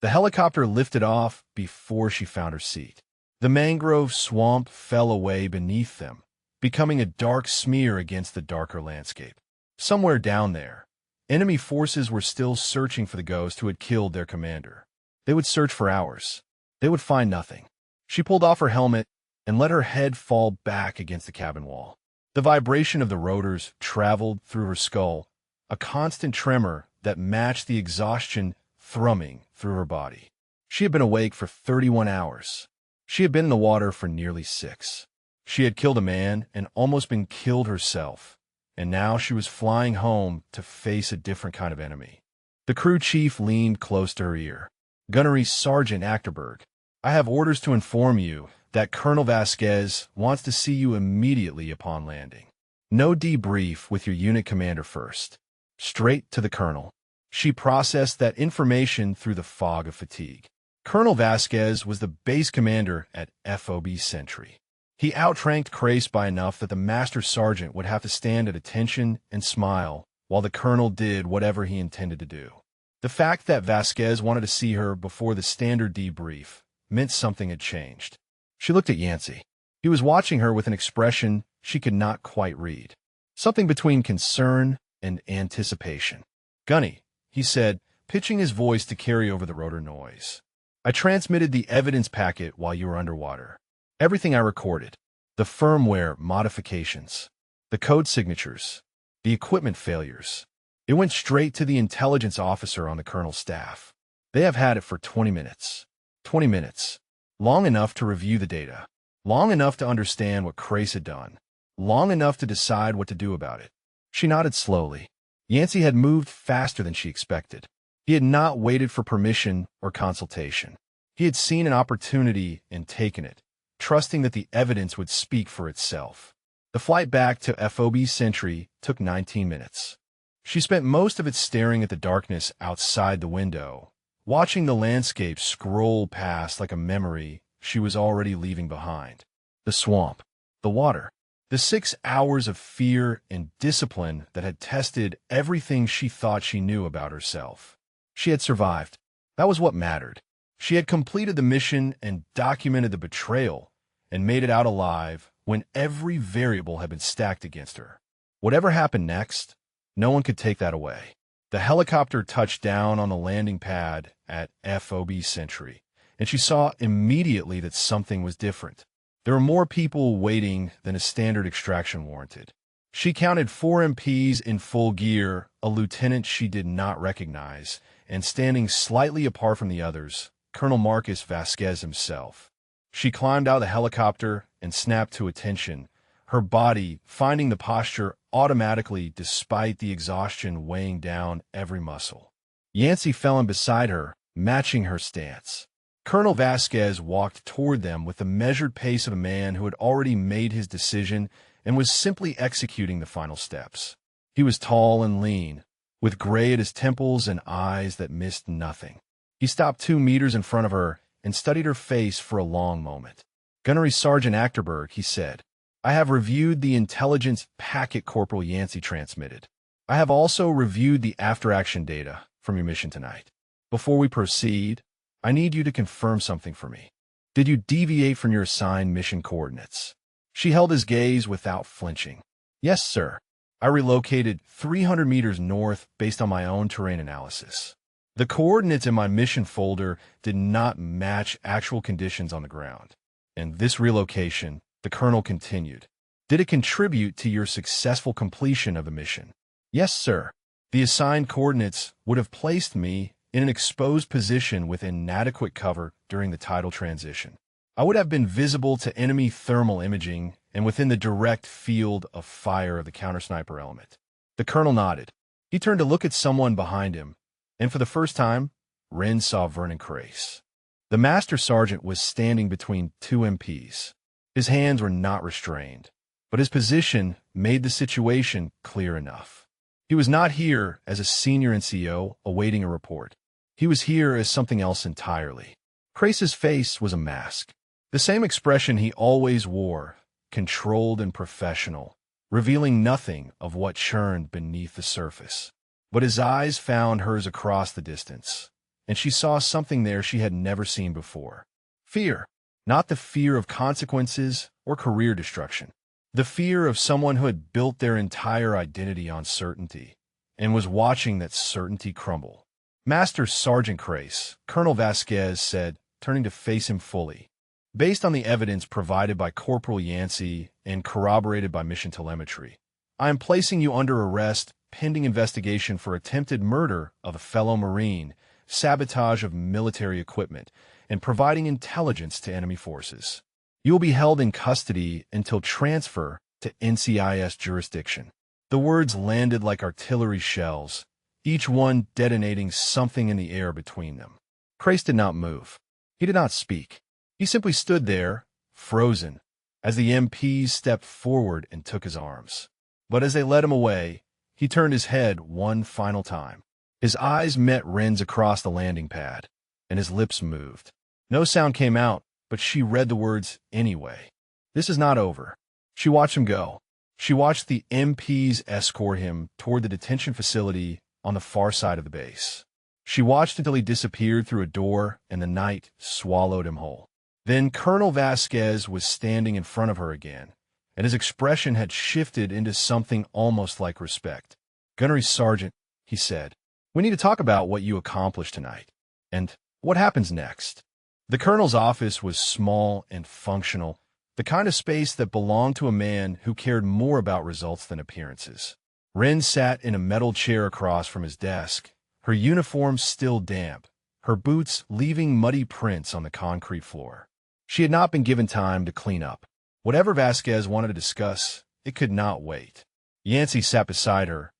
The helicopter lifted off before she found her seat. The mangrove swamp fell away beneath them, becoming a dark smear against the darker landscape. Somewhere down there, enemy forces were still searching for the ghost who had killed their commander. They would search for hours. They would find nothing. She pulled off her helmet and let her head fall back against the cabin wall. The vibration of the rotors traveled through her skull, a constant tremor that matched the exhaustion thrumming through her body. She had been awake for 31 hours. She had been in the water for nearly 6. She had killed a man and almost been killed herself, and now she was flying home to face a different kind of enemy. The crew chief leaned close to her ear. "Gunnery Sergeant Achterberg, I have orders to inform you that Colonel Vasquez wants to see you immediately upon landing. No debrief with your unit commander first. Straight to the colonel." She processed that information through the fog of fatigue. Colonel Vasquez was the base commander at FOB Sentry. He outranked Crace by enough that the master sergeant would have to stand at attention and smile while the colonel did whatever he intended to do. The fact that Vasquez wanted to see her before the standard debrief meant something had changed. She looked at Yancey. He was watching her with an expression she could not quite read. Something between concern and anticipation. "Gunny," he said, pitching his voice to carry over the rotor noise. "I transmitted the evidence packet while you were underwater. Everything I recorded. The firmware modifications. The code signatures. The equipment failures. It went straight to the intelligence officer on the colonel's staff. They have had it for 20 minutes. 20 minutes. Long enough to review the data. Long enough to understand what Crace had done. Long enough to decide what to do about it." She nodded slowly. Yancey had moved faster than she expected. He had not waited for permission or consultation. He had seen an opportunity and taken it, trusting that the evidence would speak for itself. The flight back to FOB Sentry took 19 minutes. She spent most of it staring at the darkness outside the window, watching the landscape scroll past like a memory she was already leaving behind. The swamp, the water, the 6 hours of fear and discipline that had tested everything she thought she knew about herself. She had survived. That was what mattered. She had completed the mission and documented the betrayal and made it out alive when every variable had been stacked against her. Whatever happened next, no one could take that away. The helicopter touched down on the landing pad at FOB Sentry, and she saw immediately that something was different. There were more people waiting than a standard extraction warranted. She counted 4 MPs in full gear, a lieutenant she did not recognize, and standing slightly apart from the others, Colonel Marcus Vasquez himself. She climbed out of the helicopter and snapped to attention, her body finding the posture automatically despite the exhaustion weighing down every muscle. Yancey fell in beside her, matching her stance. Colonel Vasquez walked toward them with the measured pace of a man who had already made his decision and was simply executing the final steps. He was tall and lean, with gray at his temples and eyes that missed nothing. He stopped 2 meters in front of her and studied her face for a long moment. "Gunnery Sergeant Achterberg," he said, "I have reviewed the intelligence packet Corporal Yancey transmitted. I have also reviewed the after-action data from your mission tonight. Before we proceed, I need you to confirm something for me. Did you deviate from your assigned mission coordinates?" She held his gaze without flinching. "Yes, sir. I relocated 300 meters north based on my own terrain analysis. The coordinates in my mission folder did not match actual conditions on the ground. And this relocation," the colonel continued, "did it contribute to your successful completion of the mission?" "Yes, sir. The assigned coordinates would have placed me in an exposed position with inadequate cover during the tidal transition. I would have been visible to enemy thermal imaging and within the direct field of fire of the counter-sniper element." The colonel nodded. He turned to look at someone behind him, and for the first time, Wren saw Vernon Crace. The master sergeant was standing between 2 MPs. His hands were not restrained, but his position made the situation clear enough. He was not here as a senior NCO awaiting a report. He was here as something else entirely. Crace's face was a mask. The same expression he always wore, controlled and professional, revealing nothing of what churned beneath the surface. But his eyes found hers across the distance, and she saw something there she had never seen before. Fear, not the fear of consequences or career destruction. The fear of someone who had built their entire identity on certainty and was watching that certainty crumble. "Master Sergeant Crace," Colonel Vasquez said, turning to face him fully. "Based on the evidence provided by Corporal Yancey and corroborated by mission telemetry, I am placing you under arrest pending investigation for attempted murder of a fellow Marine, sabotage of military equipment, and providing intelligence to enemy forces. You will be held in custody until transfer to NCIS jurisdiction." The words landed like artillery shells, each one detonating something in the air between them. Crace did not move. He did not speak. He simply stood there, frozen, as the MPs stepped forward and took his arms. But as they led him away, he turned his head one final time. His eyes met Wren's across the landing pad, and his lips moved. No sound came out, but she read the words anyway. This is not over. She watched him go. She watched the MPs escort him toward the detention facility on the far side of the base. She watched until he disappeared through a door and the night swallowed him whole. Then Colonel Vasquez was standing in front of her again, and his expression had shifted into something almost like respect. "Gunnery Sergeant," he said, "we need to talk about what you accomplished tonight, and what happens next." The colonel's office was small and functional, the kind of space that belonged to a man who cared more about results than appearances. Wren sat in a metal chair across from his desk, her uniform still damp, her boots leaving muddy prints on the concrete floor. She had not been given time to clean up. Whatever Vasquez wanted to discuss, it could not wait. Yancey sat beside her,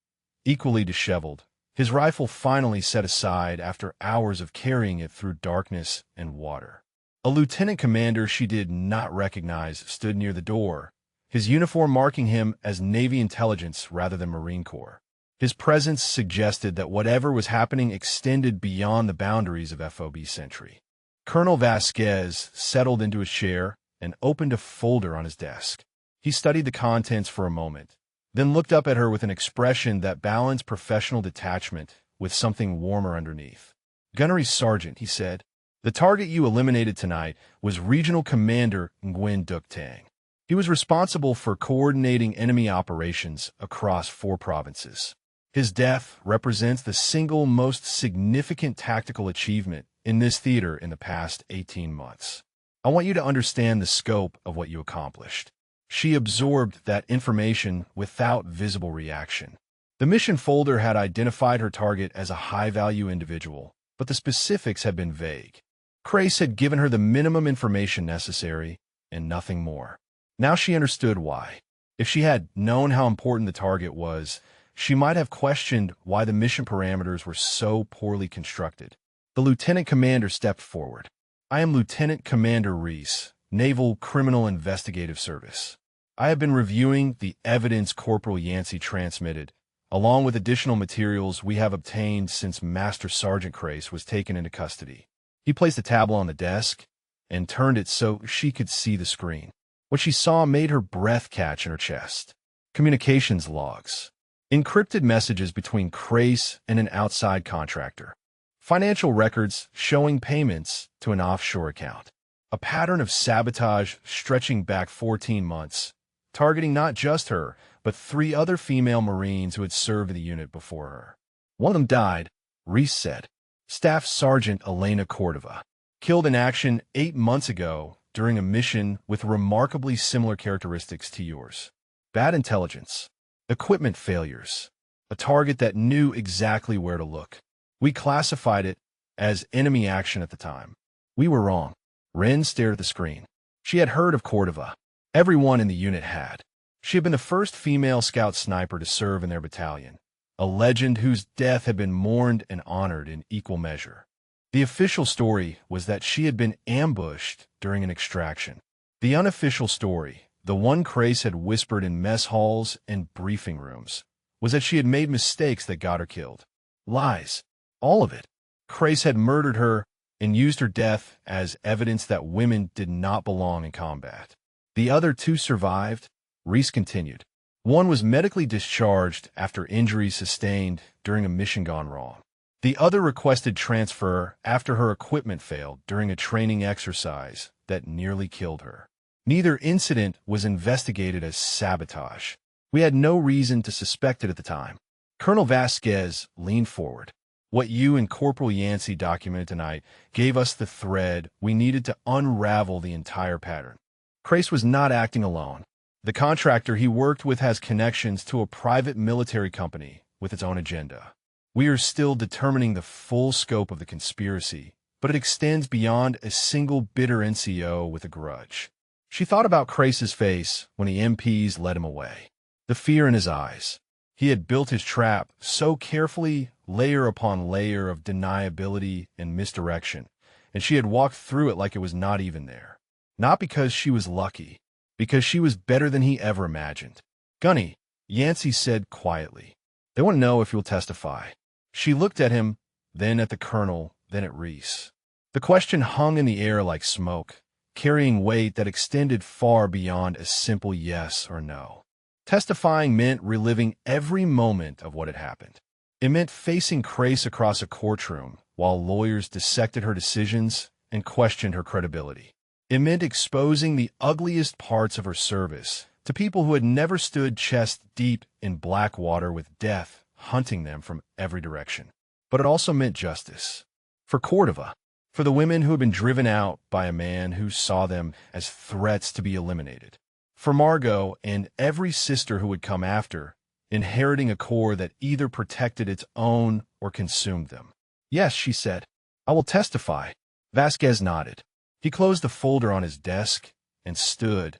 equally disheveled, his rifle finally set aside after hours of carrying it through darkness and water. A lieutenant commander she did not recognize stood near the door, his uniform marking him as Navy intelligence rather than Marine Corps. His presence suggested that whatever was happening extended beyond the boundaries of FOB Sentry. Colonel Vasquez settled into his chair and opened a folder on his desk. He studied the contents for a moment, then looked up at her with an expression that balanced professional detachment with something warmer underneath. "Gunnery Sergeant," he said, "the target you eliminated tonight was Regional Commander Nguyen Duc Tang. He was responsible for coordinating enemy operations across 4 provinces. His death represents the single most significant tactical achievement in this theater in the past 18 months. I want you to understand the scope of what you accomplished." She absorbed that information without visible reaction. The mission folder had identified her target as a high-value individual, but the specifics had been vague. Crace had given her the minimum information necessary, and nothing more. Now she understood why. If she had known how important the target was, she might have questioned why the mission parameters were so poorly constructed. The lieutenant commander stepped forward. "I am Lieutenant Commander Reese, Naval Criminal Investigative Service. I have been reviewing the evidence Corporal Yancey transmitted, along with additional materials we have obtained since Master Sergeant Crace was taken into custody." He placed a tablet on the desk and turned it so she could see the screen. What she saw made her breath catch in her chest. Communications logs. Encrypted messages between Crace and an outside contractor. Financial records showing payments to an offshore account. A pattern of sabotage stretching back 14 months, targeting not just her, but 3 other female Marines who had served in the unit before her. "One of them died," Reese said. "Staff Sergeant Elena Cordova. Killed in action 8 months ago during a mission with remarkably similar characteristics to yours. Bad intelligence. Equipment failures. A target that knew exactly where to look. We classified it as enemy action at the time. We were wrong." Ren stared at the screen. She had heard of Cordova. Everyone in the unit had. She had been the first female scout sniper to serve in their battalion, a legend whose death had been mourned and honored in equal measure. The official story was that she had been ambushed during an extraction. The unofficial story, the one Crace had whispered in mess halls and briefing rooms, was that she had made mistakes that got her killed. Lies. All of it. Crace had murdered her and used her death as evidence that women did not belong in combat. The other 2 survived, Reese continued. One was medically discharged after injuries sustained during a mission gone wrong. The other requested transfer after her equipment failed during a training exercise that nearly killed her. Neither incident was investigated as sabotage. We had no reason to suspect it at the time. Colonel Vasquez leaned forward. "What you and Corporal Yancey documented tonight gave us the thread we needed to unravel the entire pattern." Crace was not acting alone. The contractor he worked with has connections to a private military company with its own agenda. We are still determining the full scope of the conspiracy, but it extends beyond a single bitter NCO with a grudge. She thought about Crace's face when the MPs led him away. The fear in his eyes. He had built his trap so carefully, layer upon layer of deniability and misdirection, and she had walked through it like it was not even there. Not because she was lucky, because she was better than he ever imagined. "Gunny," Yancey said quietly. "They want to know if you'll testify." She looked at him, then at the colonel, then at Reese. The question hung in the air like smoke, carrying weight that extended far beyond a simple yes or no. Testifying meant reliving every moment of what had happened. It meant facing Crace across a courtroom while lawyers dissected her decisions and questioned her credibility. It meant exposing the ugliest parts of her service to people who had never stood chest deep in black water with death hunting them from every direction. But it also meant justice. For Cordova, for the women who had been driven out by a man who saw them as threats to be eliminated. For Margot and every sister who would come after, inheriting a corps that either protected its own or consumed them. "Yes," she said, "I will testify." Vasquez nodded. He closed the folder on his desk and stood,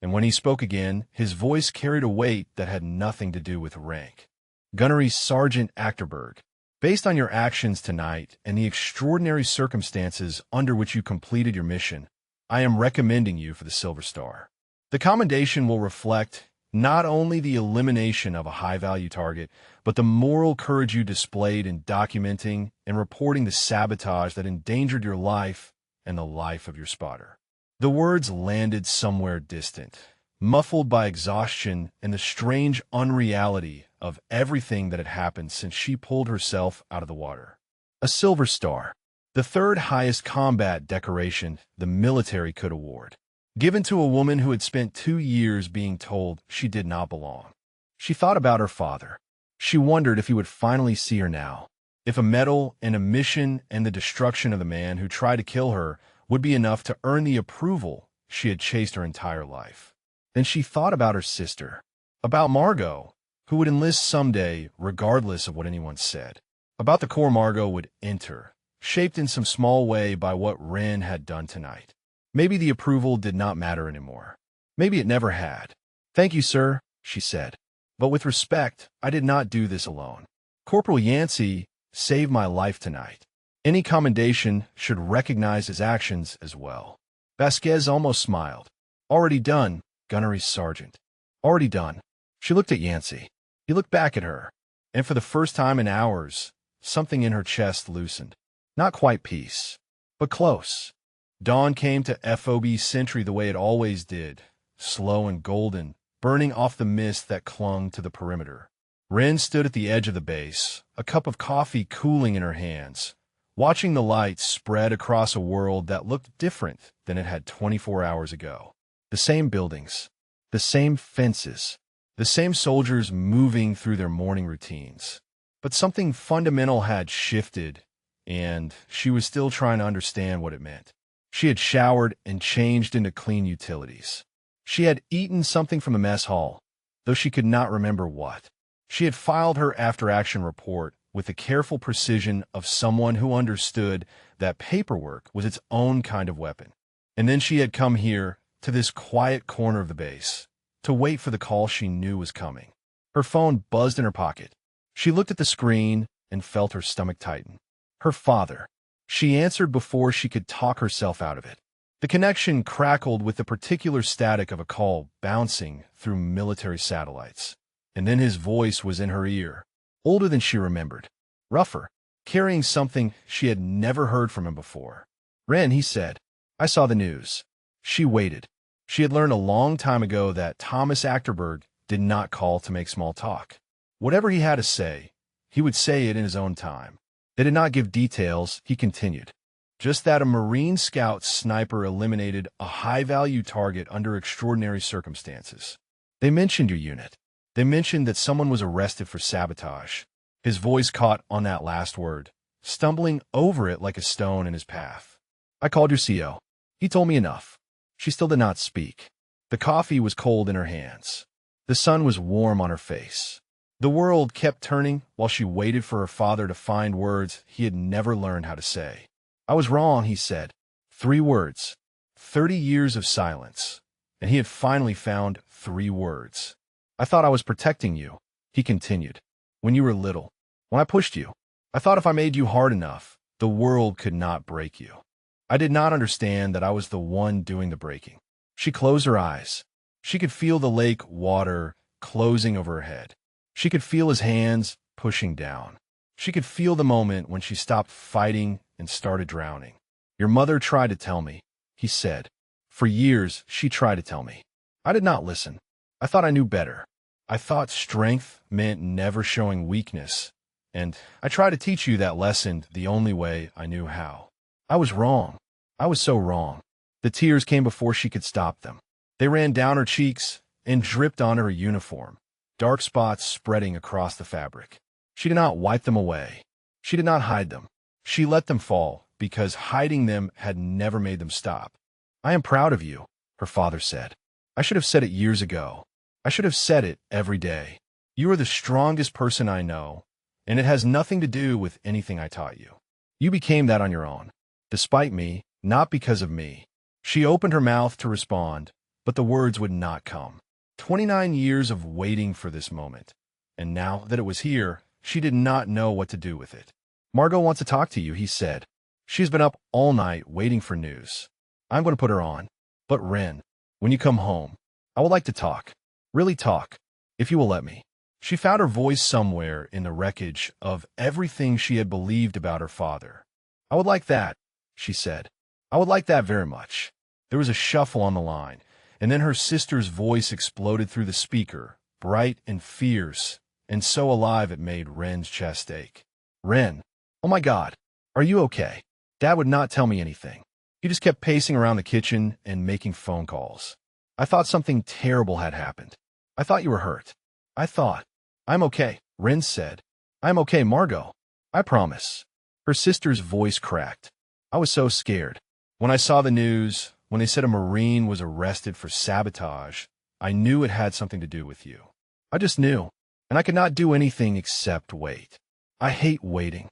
and when he spoke again, his voice carried a weight that had nothing to do with rank. Gunnery Sergeant Achterberg, based on your actions tonight and the extraordinary circumstances under which you completed your mission, I am recommending you for the Silver Star. The commendation will reflect not only the elimination of a high-value target, but the moral courage you displayed in documenting and reporting the sabotage that endangered your life and the life of your spotter. The words landed somewhere distant, muffled by exhaustion and the strange unreality of everything that had happened since she pulled herself out of the water. A Silver Star, the third highest combat decoration the military could award, given to a woman who had spent 2 years being told she did not belong. She thought about her father. She wondered if he would finally see her now, if a medal and a mission and the destruction of the man who tried to kill her would be enough to earn the approval she had chased her entire life. Then she thought about her sister, about Margot, who would enlist someday regardless of what anyone said, about the corps Margot would enter, shaped in some small way by what Wren had done tonight. Maybe the approval did not matter anymore. Maybe it never had. "Thank you, sir," she said. "But with respect, I did not do this alone. Corporal Yancey saved my life tonight. Any commendation should recognize his actions as well." Vasquez almost smiled. "Already done, Gunnery Sergeant. Already done." She looked at Yancey. He looked back at her, and for the first time in hours, something in her chest loosened. Not quite peace, but close. Dawn came to FOB Sentry the way it always did, slow and golden, burning off the mist that clung to the perimeter. Wren stood at the edge of the base, a cup of coffee cooling in her hands, watching the light spread across a world that looked different than it had 24 hours ago. The same buildings, the same fences, the same soldiers moving through their morning routines. But something fundamental had shifted, and she was still trying to understand what it meant. She had showered and changed into clean utilities. She had eaten something from the mess hall, though she could not remember what. She had filed her after-action report with the careful precision of someone who understood that paperwork was its own kind of weapon. And then she had come here, to this quiet corner of the base, to wait for the call she knew was coming. Her phone buzzed in her pocket. She looked at the screen and felt her stomach tighten. Her father. She answered before she could talk herself out of it. The connection crackled with the particular static of a call bouncing through military satellites. And then his voice was in her ear, older than she remembered, rougher, carrying something she had never heard from him before. "Wren," he said, "I saw the news." She waited. She had learned a long time ago that Thomas Achterberg did not call to make small talk. Whatever he had to say, he would say it in his own time. They did not give details, he continued. Just that a Marine Scout sniper eliminated a high-value target under extraordinary circumstances. They mentioned your unit. They mentioned that someone was arrested for sabotage. His voice caught on that last word, stumbling over it like a stone in his path. "I called your CO. He told me enough." She still did not speak. The coffee was cold in her hands. The sun was warm on her face. The world kept turning while she waited for her father to find words he had never learned how to say. "I was wrong," he said. 3 words. 30 years of silence. And he had finally found 3 words. "I thought I was protecting you," he continued. "When you were little. When I pushed you. I thought if I made you hard enough, the world could not break you. I did not understand that I was the one doing the breaking." She closed her eyes. She could feel the lake water closing over her head. She could feel his hands pushing down. She could feel the moment when she stopped fighting and started drowning. "Your mother tried to tell me," he said. "For years, she tried to tell me. I did not listen. I thought I knew better. I thought strength meant never showing weakness, and I tried to teach you that lesson the only way I knew how. I was wrong. I was so wrong." The tears came before she could stop them. They ran down her cheeks and dripped onto her uniform, dark spots spreading across the fabric. She did not wipe them away. She did not hide them. She let them fall, because hiding them had never made them stop. "I am proud of you," her father said. "I should have said it years ago. I should have said it every day. You are the strongest person I know, and it has nothing to do with anything I taught you. You became that on your own, despite me, not because of me." She opened her mouth to respond, but the words would not come. 29 years of waiting for this moment. and now that it was here, she did not know what to do with it. Margot wants to talk to you, he said. She's been up all night waiting for news. I'm going to put her on. But Ren, when you come home, I would like to talk. Really talk, if you will let me. She found her voice somewhere in the wreckage of everything she had believed about her father. I would like that, she said. I would like that very much. There was a shuffle on the line, and then her sister's voice exploded through the speaker, bright and fierce, and so alive it made Ren's chest ache. Ren, oh my God, are you okay? Dad would not tell me anything. He just kept pacing around the kitchen and making phone calls. I thought something terrible had happened. I thought you were hurt. I'm okay, Ren said. I'm okay, Margot. I promise. Her sister's voice cracked. I was so scared. When I saw the news, when they said a Marine was arrested for sabotage, I knew it had something to do with you. I just knew, and I could not do anything except wait. I hate waiting.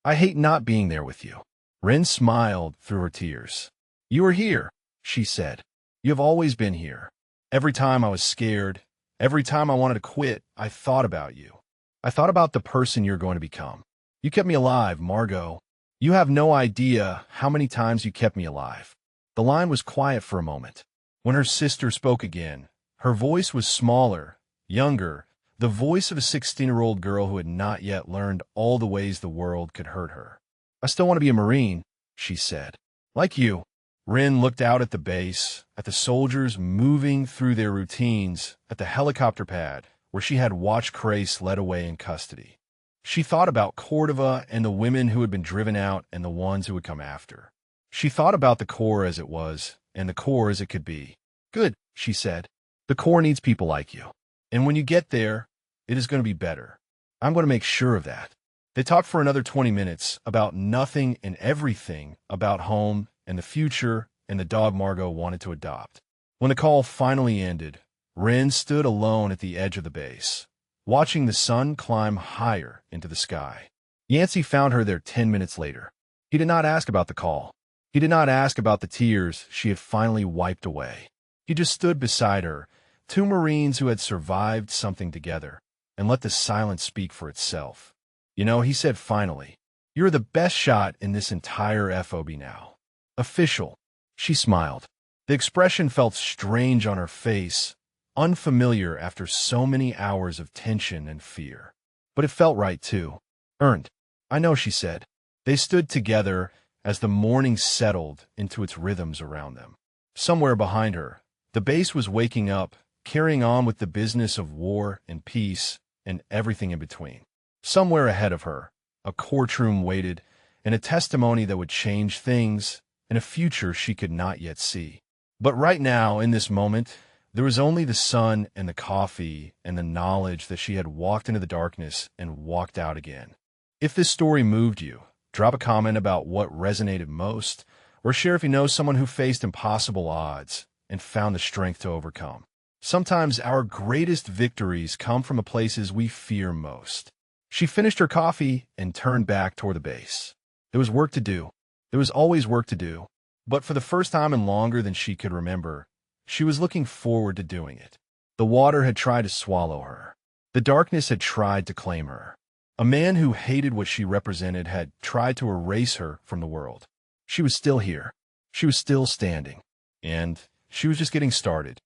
I hate not being there with you. Ren smiled through her tears. You are here, she said. You have always been here. Every time I was scared, every time I wanted to quit, I thought about you. I thought about the person you're going to become. You kept me alive, Margot. You have no idea how many times you kept me alive. The line was quiet for a moment. When her sister spoke again, her voice was smaller, younger, the voice of a 16-year-old girl who had not yet learned all the ways the world could hurt her. I still want to be a Marine, she said. Like you. Ren looked out at the base, at the soldiers moving through their routines, at the helicopter pad where she had watched Crace led away in custody. She thought about Cordova and the women who had been driven out and the ones who would come after. She thought about the Corps as it was, and the Corps as it could be. Good, she said. The Corps needs people like you. And when you get there, it is going to be better. I'm going to make sure of that. They talked for another 20 minutes about nothing and everything about home and the future and the dog Margot wanted to adopt. When the call finally ended, Ren stood alone at the edge of the base, watching the sun climb higher into the sky. Yancey found her there 10 minutes later. He did not ask about the call. He did not ask about the tears she had finally wiped away. He just stood beside her, two Marines who had survived something together, and let the silence speak for itself. You know, he said finally, you're the best shot in this entire FOB now. Official. She smiled. The expression felt strange on her face, unfamiliar after so many hours of tension and fear. But it felt right, too. Earned. I know, she said. They stood together as the morning settled into its rhythms around them. Somewhere behind her, the base was waking up, carrying on with the business of war and peace and everything in between. Somewhere ahead of her, a courtroom waited, and a testimony that would change things in a future she could not yet see. But right now, in this moment, there was only the sun and the coffee and the knowledge that she had walked into the darkness and walked out again. If this story moved you, drop a comment about what resonated most, or share if you know someone who faced impossible odds and found the strength to overcome. Sometimes our greatest victories come from the places we fear most. She finished her coffee and turned back toward the base. There was work to do. There was always work to do. But for the first time in longer than she could remember, she was looking forward to doing it. The water had tried to swallow her. The darkness had tried to claim her. A man who hated what she represented had tried to erase her from the world. She was still here. She was still standing. And she was just getting started.